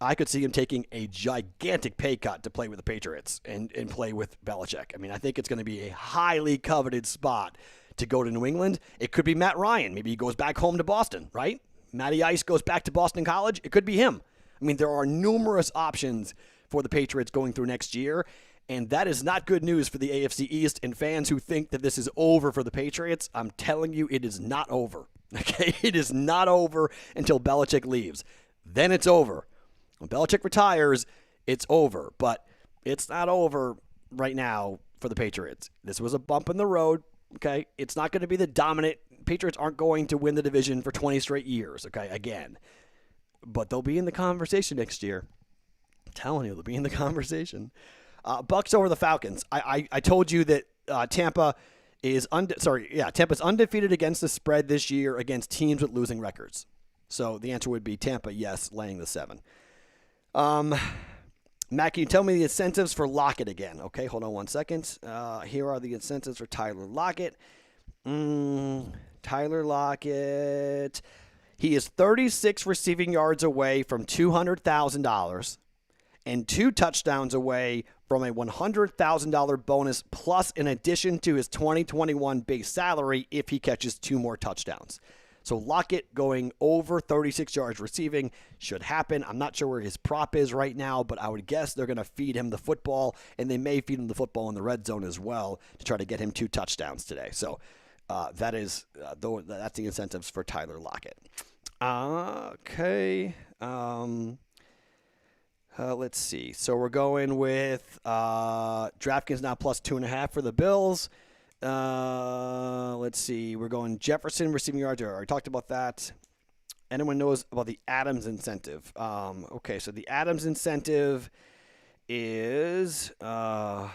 I could see him taking a gigantic pay cut to play with the Patriots and play with Belichick. I mean, I think it's going to be a highly coveted spot to go to New England. It could be Matt Ryan. Maybe he goes back home to Boston, right? Matty Ice goes back to Boston College. It could be him. I mean, there are numerous options for the Patriots going through next year. And that is not good news for the AFC East and fans who think that this is over for the Patriots. I'm telling you, it is not over. Okay, it is not over until Belichick leaves. Then it's over. When Belichick retires, it's over. But it's not over right now for the Patriots. This was a bump in the road. Okay, it's not going to be the dominant. Patriots aren't going to win the division for 20 straight years. Okay, again, but they'll be in the conversation next year. I'm telling you, they'll be in the conversation. Bucks over the Falcons. I told you that Tampa's undefeated against the spread this year against teams with losing records. So the answer would be Tampa, yes, laying the 7. Matt, can you tell me the incentives for Lockett again? Okay, hold on one second. Here are the incentives for Tyler Lockett. Tyler Lockett. He is 36 receiving yards away from $200,000 and 2 touchdowns away from a $100,000 bonus, plus in addition to his 2021 base salary if he catches 2 more touchdowns. So Lockett going over 36 yards receiving should happen. I'm not sure where his prop is right now, but I would guess they're going to feed him the football, and they may feed him the football in the red zone as well to try to get him 2 touchdowns today. So that's the incentives for Tyler Lockett. Okay. Let's see. So we're going with DraftKings now plus 2.5 for the Bills. Let's see. We're going Jefferson receiving yards. I already talked about that. Anyone knows about the Adams incentive? Okay, so the Adams incentive is Devontae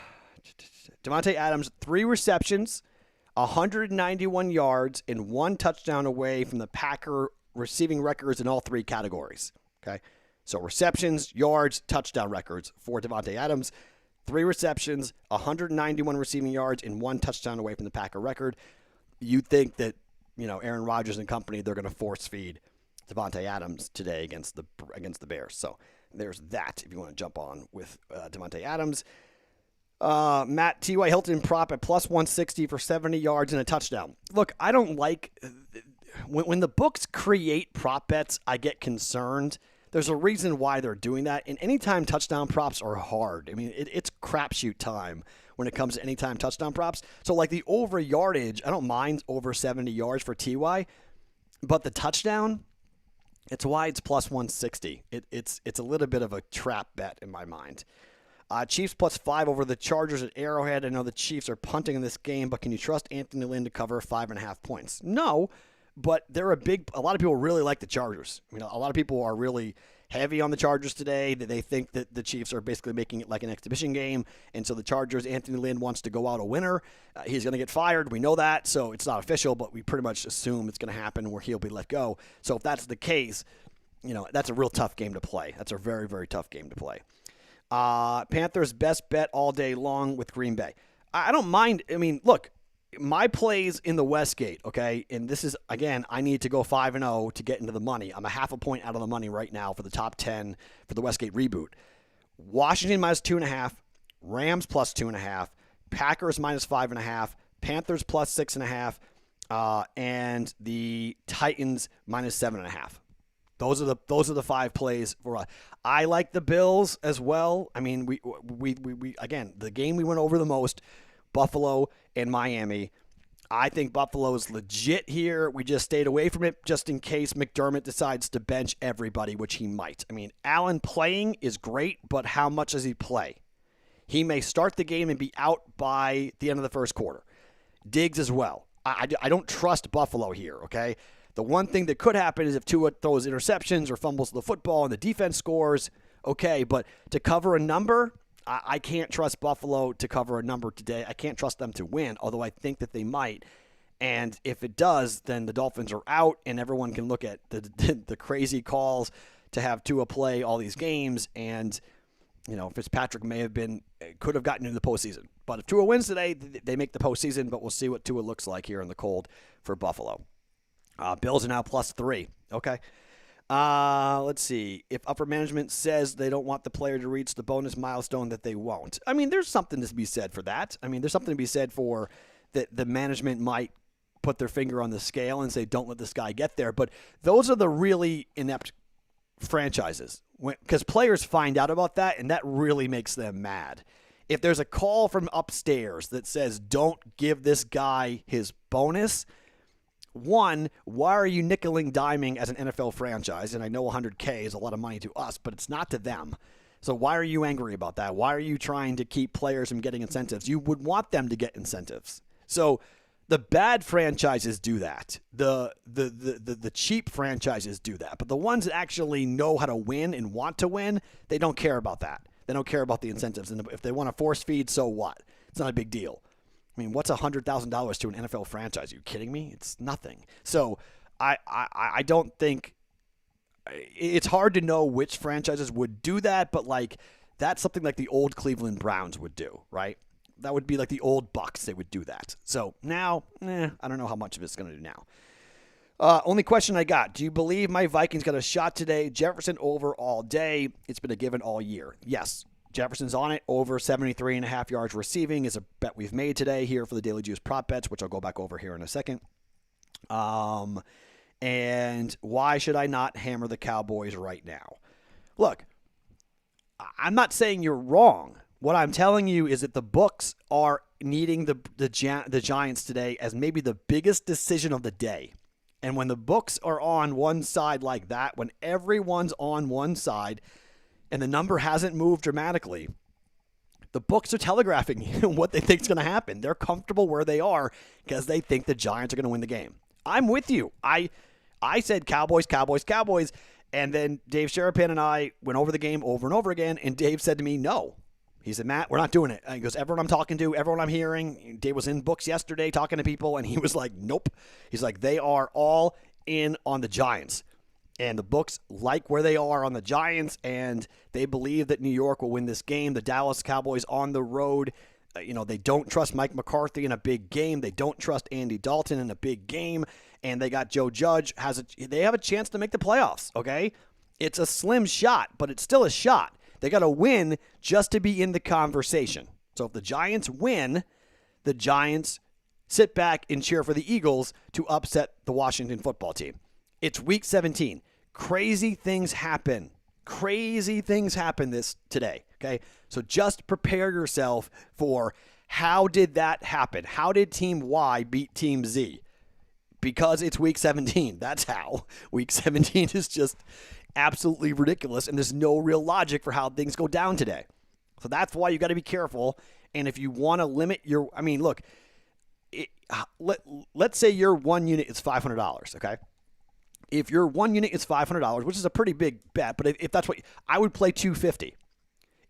Adams, 3 receptions, 191 yards, and 1 touchdown away from the Packer receiving records in all 3 categories. Okay. So receptions, yards, touchdown records for Devontae Adams. 3 receptions, 191 receiving yards, and 1 touchdown away from the Packer record. You'd think that, Aaron Rodgers and company, they're going to force feed Davante Adams today against the Bears. So there's that if you want to jump on with Davante Adams. Matt, T.Y. Hilton prop at plus 160 for 70 yards and a touchdown. Look, I don't like when the books create prop bets, I get concerned. There's a reason why they're doing that. And anytime touchdown props are hard. I mean, it's crapshoot time when it comes to anytime touchdown props. So like the over yardage, I don't mind over 70 yards for T.Y., but the touchdown, it's why it's plus 160. It's a little bit of a trap bet in my mind. Chiefs plus 5 over the Chargers at Arrowhead. I know the Chiefs are punting in this game, but can you trust Anthony Lynn to cover 5.5 points? No, but a lot of people really like the Chargers. I mean, a lot of people are really heavy on the Chargers today. They think that the Chiefs are basically making it like an exhibition game, and so the Chargers, Anthony Lynn wants to go out a winner. He's going to get fired. We know that, so it's not official, but we pretty much assume it's going to happen where he'll be let go. So if that's the case, that's a real tough game to play. That's a very, very tough game to play. Panthers best bet all day long with Green Bay. I don't mind. I mean, look, my plays in the Westgate, okay, and this is, again, I need to go 5-0 to get into the money. I'm a half a point out of the money right now for the top 10 for the Westgate reboot. Washington minus 2.5, Rams plus 2.5, Packers minus 5.5, Panthers plus 6.5, and the Titans minus 7.5. Those are the 5 plays for us. I like the Bills as well. I mean, we again, the game we went over the most, Buffalo and Miami. I think Buffalo is legit here. We just stayed away from it just in case McDermott decides to bench everybody, which he might. I mean, Allen playing is great, but how much does he play? He may start the game and be out by the end of the first quarter. Diggs as well. I don't trust Buffalo here, okay? The one thing that could happen is if Tua throws interceptions or fumbles the football and the defense scores, okay, but to cover a number, I can't trust Buffalo to cover a number today. I can't trust them to win, although I think that they might. And if it does, then the Dolphins are out, and everyone can look at the crazy calls to have Tua play all these games, and Fitzpatrick could have gotten into the postseason. But if Tua wins today, they make the postseason, but we'll see what Tua looks like here in the cold for Buffalo. Bills are now plus 3. Okay. Let's see. If upper management says they don't want the player to reach the bonus milestone, that they won't. I mean, there's something to be said for that. I mean, there's something to be said for that the management might put their finger on the scale and say, don't let this guy get there. But those are the really inept franchises, because players find out about that, and that really makes them mad. If there's a call from upstairs that says, don't give this guy his bonus, one, why are you nickel-and-diming as an NFL franchise? And I know $100K is a lot of money to us, but it's not to them. So why are you angry about that? Why are you trying to keep players from getting incentives? You would want them to get incentives. So the bad franchises do that. The cheap franchises do that. But the ones that actually know how to win and want to win, they don't care about that. They don't care about the incentives. And if they want to force feed, so what? It's not a big deal. I mean, what's $100,000 to an NFL franchise? Are you kidding me? It's nothing. So I don't think it's hard to know which franchises would do that, but like that's something like the old Cleveland Browns would do, right? That would be like the old Bucks. They would do that. So now, I don't know how much of it's going to do now. Only question I got. Do you believe my Vikings got a shot today? Jefferson over all day. It's been a given all year. Yes. Jefferson's on it. Over 73.5 yards receiving is a bet we've made today here for the Daily Juice prop bets, which I'll go back over here in a second. And why should I not hammer the Cowboys right now? Look, I'm not saying you're wrong. What I'm telling you is that the books are needing the Giants today as maybe the biggest decision of the day. And when the books are on one side like that, when everyone's on one side, and the number hasn't moved dramatically, the books are telegraphing what they think is going to happen. They're comfortable where they are because they think the Giants are going to win the game. I'm with you. I said Cowboys, Cowboys, Cowboys, and then Dave Sherapan and I went over the game over and over again, and Dave said to me, no. He said, Matt, we're not doing it. And he goes, everyone I'm talking to, everyone I'm hearing, Dave was in books yesterday talking to people, and he was like, nope. He's like, they are all in on the Giants. And the books like where they are on the Giants, and they believe that New York will win this game. The Dallas Cowboys on the road, they don't trust Mike McCarthy in a big game. They don't trust Andy Dalton in a big game. And they got Joe Judge. They have a chance to make the playoffs, okay? It's a slim shot, but it's still a shot. They got to win just to be in the conversation. So if the Giants win, the Giants sit back and cheer for the Eagles to upset the Washington football team. It's week 17. Crazy things happen. Crazy things happen today, okay? So just prepare yourself for how did that happen? How did Team Y beat Team Z? Because it's week 17. That's how. Week 17 is just absolutely ridiculous, and there's no real logic for how things go down today. So that's why you got to be careful. And if you want to limit look, let's say your one unit is $500, okay? If your one unit is $500, which is a pretty big bet, but if that's what I would play $250.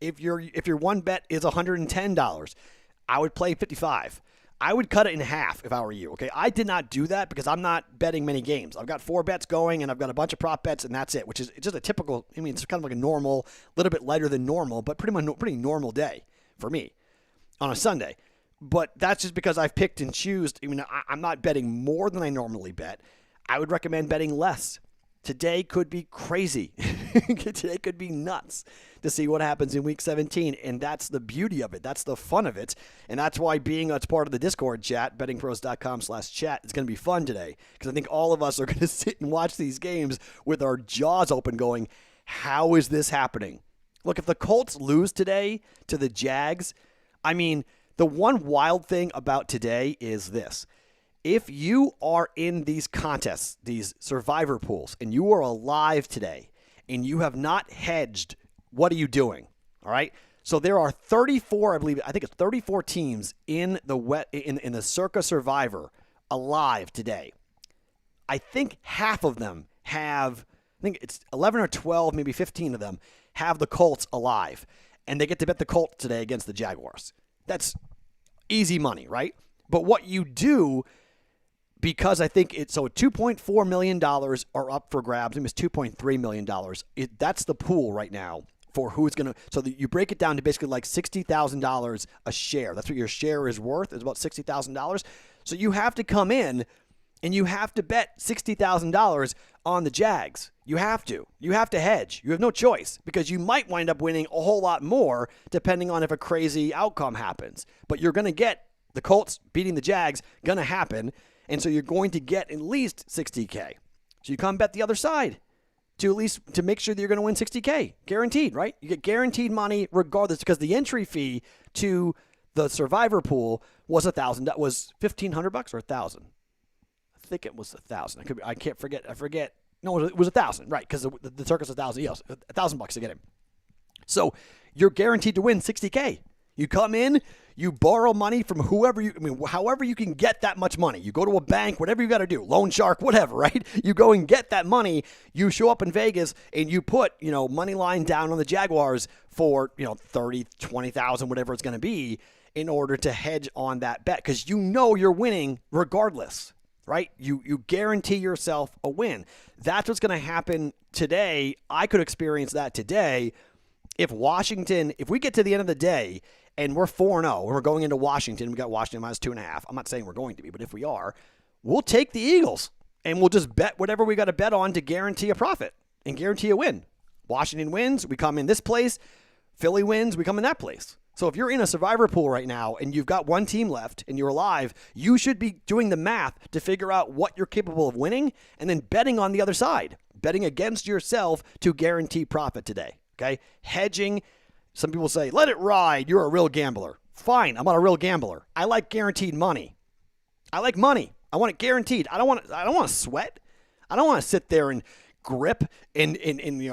If your one bet is $110, I would play $55. I would cut it in half if I were you, okay? I did not do that because I'm not betting many games. I've got 4 bets going, and I've got a bunch of prop bets, and that's it, which is just a typical, it's kind of like a normal, little bit lighter than normal, but pretty normal day for me on a Sunday. But that's just because I've picked and choose. I'm not betting more than I normally bet. I would recommend betting less. Today could be crazy. Today could be nuts to see what happens in week 17. And that's the beauty of it. That's the fun of it. And that's why being a part of the Discord chat, bettingpros.com/chat, is going to be fun today. Because I think all of us are going to sit and watch these games with our jaws open going, how is this happening? Look, if the Colts lose today to the Jags, the one wild thing about today is this. If you are in these contests, these survivor pools, and you are alive today, and you have not hedged, what are you doing? All right? So there are 34, I think it's 34 teams in the Circa Survivor alive today. I think half of them have, I think it's 11 or 12, maybe 15 of them have the Colts alive, and they get to bet the Colts today against the Jaguars. That's easy money, right? But what you do, because I think so $2.4 million are up for grabs. It's $2.3 million. That's the pool right now for who's going to. So you break it down to basically like $60,000 a share. That's what your share is worth. It's about $60,000. So you have to come in and you have to bet $60,000 on the Jags. You have to. You have to hedge. You have no choice because you might wind up winning a whole lot more depending on if a crazy outcome happens. But you're going to get the Colts beating the Jags, going to happen. And so you're going to get at least $60K. So you come bet the other side to make sure that you're going to win $60K. Guaranteed, right? You get guaranteed money regardless because the entry fee to the survivor pool was $1,000. That was $1,500 or $1,000. I think it was $1,000. I can't forget. I forget. No, it was $1,000, right? Because the circus is $1,000. Yes, $1,000 to get him. So you're guaranteed to win $60K. You come in, you borrow money from however you can get that much money. You go to a bank, whatever you got to do, loan shark, whatever, right? You go and get that money. You show up in Vegas and you put, money line down on the Jaguars for, 30, 20,000, whatever it's going to be in order to hedge on that bet because you're winning regardless, right? You guarantee yourself a win. That's what's going to happen today. I could experience that today if we get to the end of the day and we're 4-0, and we're going into Washington. We got Washington minus 2.5. I'm not saying we're going to be, but if we are, we'll take the Eagles, and we'll just bet whatever we got to bet on to guarantee a profit and guarantee a win. Washington wins, we come in this place. Philly wins, we come in that place. So if you're in a survivor pool right now and you've got one team left and you're alive, you should be doing the math to figure out what you're capable of winning and then betting on the other side, betting against yourself to guarantee profit today, okay? Hedging. Some people say, let it ride. You're a real gambler. Fine, I'm not a real gambler. I like guaranteed money. I like money. I want it guaranteed. I don't want to sweat. I don't want to sit there and grip and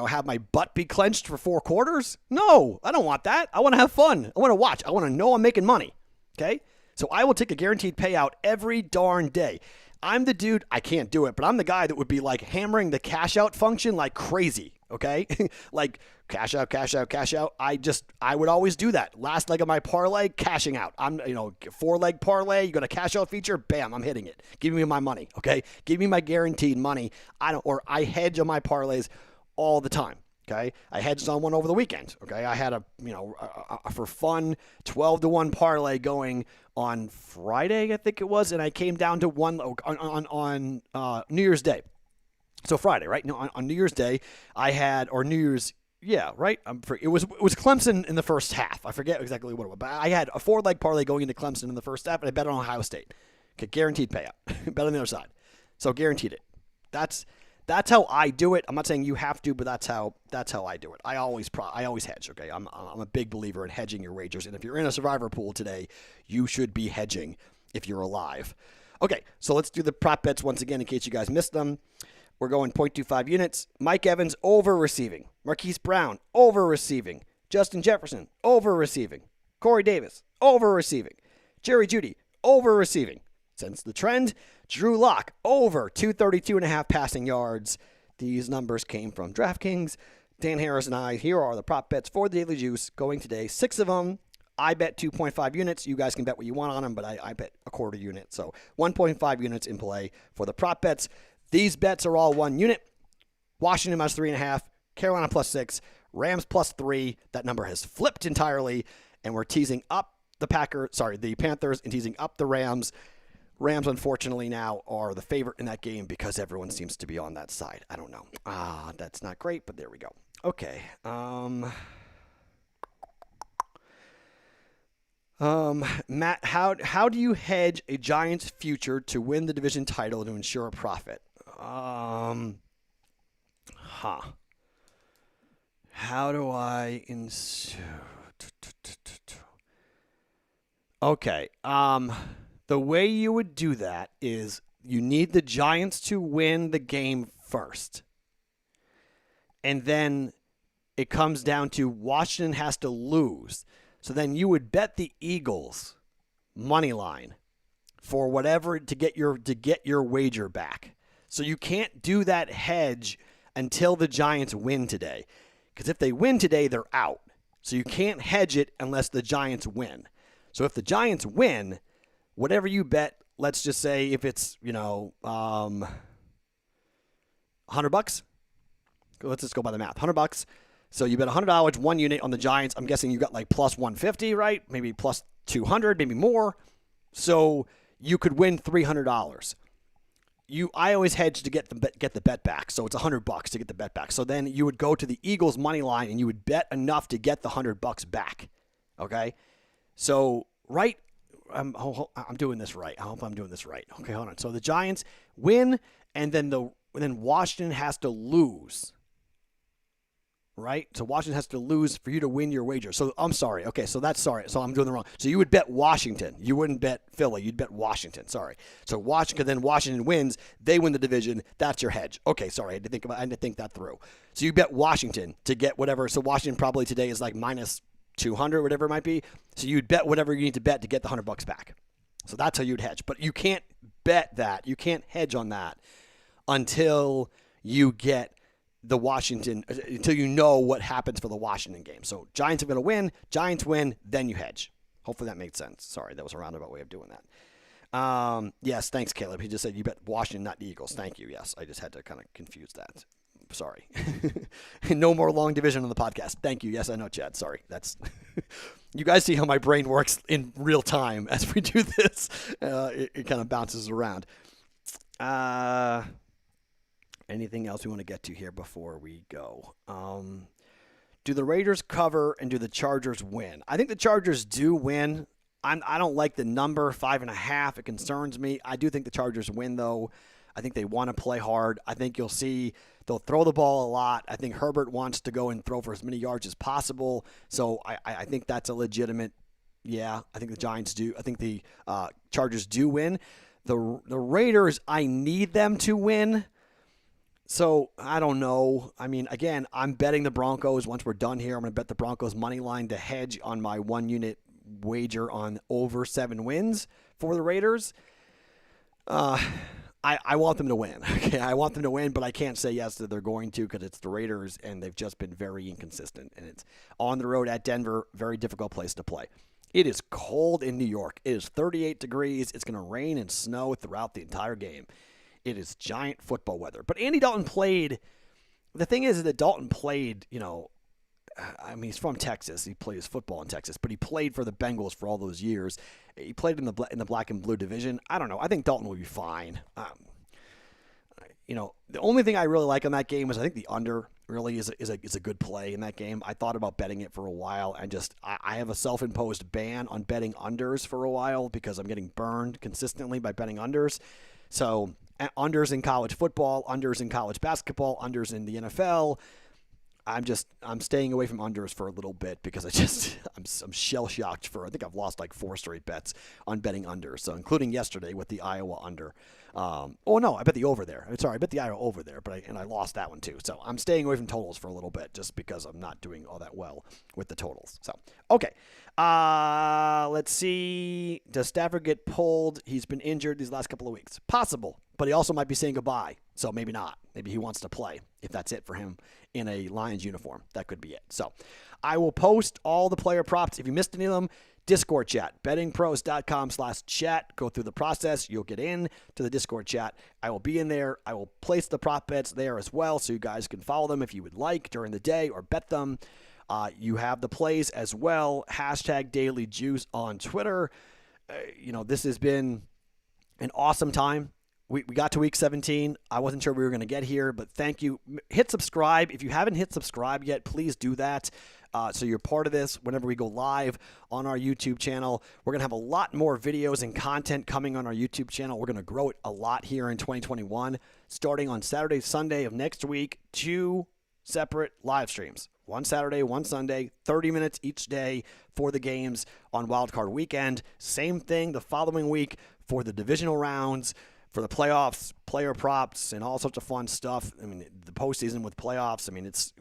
have my butt be clenched for 4 quarters. No, I don't want that. I want to have fun. I want to watch. I want to know I'm making money. Okay? So I will take a guaranteed payout every darn day. I'm the dude, I can't do it, but I'm the guy that would be like hammering the cash out function like crazy. okay? Like cash out, cash out, cash out. I would always do that. Last leg of my parlay, cashing out. I'm, 4-leg parlay, you got a cash out feature, bam, I'm hitting it. Give me my money, okay? Give me my guaranteed money. I hedge on my parlays all the time. Okay, I hedged on one over the weekend. Okay, I had a for fun 12-1 parlay going on Friday, I think it was, and I came down to one on New Year's Day. So Friday, right? No, on New Year's Day, I had New Year's. Yeah, right. It was Clemson in the first half. I forget exactly what it was, but I had a 4-leg parlay going into Clemson in the first half, and I bet on Ohio State. Okay, guaranteed payout. Bet on the other side, so guaranteed it. That's how I do it. I'm not saying you have to, but that's how I do it. I always hedge. Okay, I'm a big believer in hedging your wagers, and if you're in a survivor pool today, you should be hedging if you're alive. Okay, so let's do the prop bets once again in case you guys missed them. We're going 0.25 units. Mike Evans over receiving. Marquise Brown over receiving. Justin Jefferson over receiving. Corey Davis over receiving. Jerry Jeudy over receiving. Since the trend, Drew Lock over 232.5 passing yards. These numbers came from DraftKings. Dan Harris and I, here are the prop bets for the Daily Juice going today. 6 of them. I bet 2.5 units. You guys can bet what you want on them, but I bet a quarter unit. So 1.5 units in play for the prop bets. These bets are all 1 unit. Washington minus 3.5. Carolina plus 6. Rams plus 3. That number has flipped entirely. And we're teasing up the Panthers and teasing up the Rams. Rams, unfortunately, now are the favorite in that game because everyone seems to be on that side. I don't know. That's not great, but there we go. Okay. Matt, how do you hedge a Giants' future to win the division title to ensure a profit? How do I Okay. The way you would do that is you need the Giants to win the game first. And then it comes down to Washington has to lose. So then you would bet the Eagles money line for whatever to get your wager back. So you can't do that hedge until the Giants win today. Because if they win today, they're out. So you can't hedge it unless the Giants win. So if the Giants win, whatever you bet, let's just say if it's, $100. Let's just go by the math. $100. So you bet $100, 1 unit on the Giants. I'm guessing you got like plus 150, right? Maybe plus 200, maybe more. So you could win $300. I always hedge to get the bet back. So it's $100 to get the bet back. So then you would go to the Eagles money line and you would bet enough to get the $100 back. Okay? So right, I'm doing this right. I hope I'm doing this right. Okay, hold on. So the Giants win, and then Washington has to lose. Right? So Washington has to lose for you to win your wager. So I'm sorry. Okay, so So I'm doing the wrong. So you would bet Washington. You wouldn't bet Philly. You'd bet Washington. Sorry. So Washington wins. They win the division. That's your hedge. Okay, sorry. I had to think that through. So you bet Washington to get whatever. So Washington probably today is like minus 200, whatever it might be. So you'd bet whatever you need to bet to get the $100 back. So that's how you'd hedge. But you can't bet that. You can't hedge on that until you get until you know what happens for the Washington game. So Giants are going to win. Giants win, then you hedge. Hopefully that made sense. Sorry, that was a roundabout way of doing that. Yes, thanks, Caleb. He just said you bet Washington, not the Eagles. Thank you. Yes, I just had to kind of confuse that. Sorry. No more long division on the podcast. Thank you. Yes, I know, Chad. Sorry. That's you guys see how my brain works in real time as we do this. It kind of bounces around. Anything else we want to get to here before we go? Do the Raiders cover and do the Chargers win? I think the Chargers do win. I don't like the number 5.5. It concerns me. I do think the Chargers win, though. I think they want to play hard. I think you'll see they'll throw the ball a lot. I think Herbert wants to go and throw for as many yards as possible. So I think that's a legitimate, I think the Giants do. I think the Chargers do win. The Raiders, I need them to win. So, I don't know. I mean, again, I'm betting the Broncos. Once we're done here, I'm going to bet the Broncos money line to hedge on my 1 unit wager on over 7 wins for the Raiders. I want them to win. Okay, I want them to win, but I can't say yes that they're going to because it's the Raiders, and they've just been very inconsistent. And it's on the road at Denver, very difficult place to play. It is cold in New York. It is 38 degrees. It's going to rain and snow throughout the entire game. It is giant football weather. But Andy Dalton played. The thing is that Dalton played, I mean, he's from Texas. He plays football in Texas, but he played for the Bengals for all those years. He played in the black and blue division. I don't know. I think Dalton will be fine. The only thing I really like on that game is I think the under really is a good play in that game. I thought about betting it for a while, and I have a self-imposed ban on betting unders for a while because I'm getting burned consistently by betting unders. So unders in college football, unders in college basketball, unders in the NFL. I'm staying away from unders for a little bit because I'm shell shocked I think I've lost like 4 straight bets on betting unders. So including yesterday with the Iowa under. I bet the over there. Sorry, I bet the Iowa over there, but I lost that one too. So I'm staying away from totals for a little bit just because I'm not doing all that well with the totals. So, okay. Let's see. Does Stafford get pulled? He's been injured these last couple of weeks. Possible, but he also might be saying goodbye. So maybe not. Maybe he wants to play if that's it for him in a Lions uniform. That could be it. So I will post all the player props. If you missed any of them, Discord chat, bettingpros.com/chat. Go through the process. You'll get in to the Discord chat. I will be in there. I will place the prop bets there as well so you guys can follow them if you would like during the day or bet them. You have the plays as well. #DailyJuice on Twitter. This has been an awesome time. We got to week 17. I wasn't sure we were going to get here, but thank you. Hit subscribe. If you haven't hit subscribe yet, please do that so you're part of this whenever we go live on our YouTube channel. We're going to have a lot more videos and content coming on our YouTube channel. We're going to grow it a lot here in 2021, starting on Saturday, Sunday of next week, 2 separate live streams. One Saturday, one Sunday, 30 minutes each day for the games on Wildcard Weekend. Same thing the following week for the divisional rounds, for the playoffs, player props, and all sorts of fun stuff. I mean, the postseason with playoffs,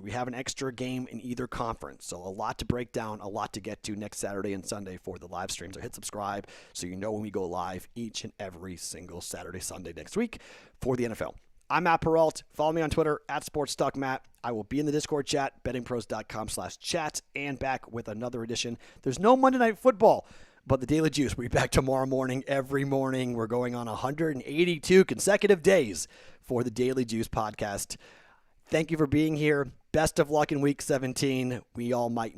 we have an extra game in either conference. So a lot to break down, a lot to get to next Saturday and Sunday for the live streams. So hit subscribe so you know when we go live each and every single Saturday, Sunday next week for the NFL. I'm Matt Perrault. Follow me on Twitter @SportsTalkMatt. I will be in the Discord chat, bettingpros.com/chat, and back with another edition. There's no Monday Night Football, but the Daily Juice will be back tomorrow morning, every morning. We're going on 182 consecutive days for the Daily Juice podcast. Thank you for being here. Best of luck in week 17. We all might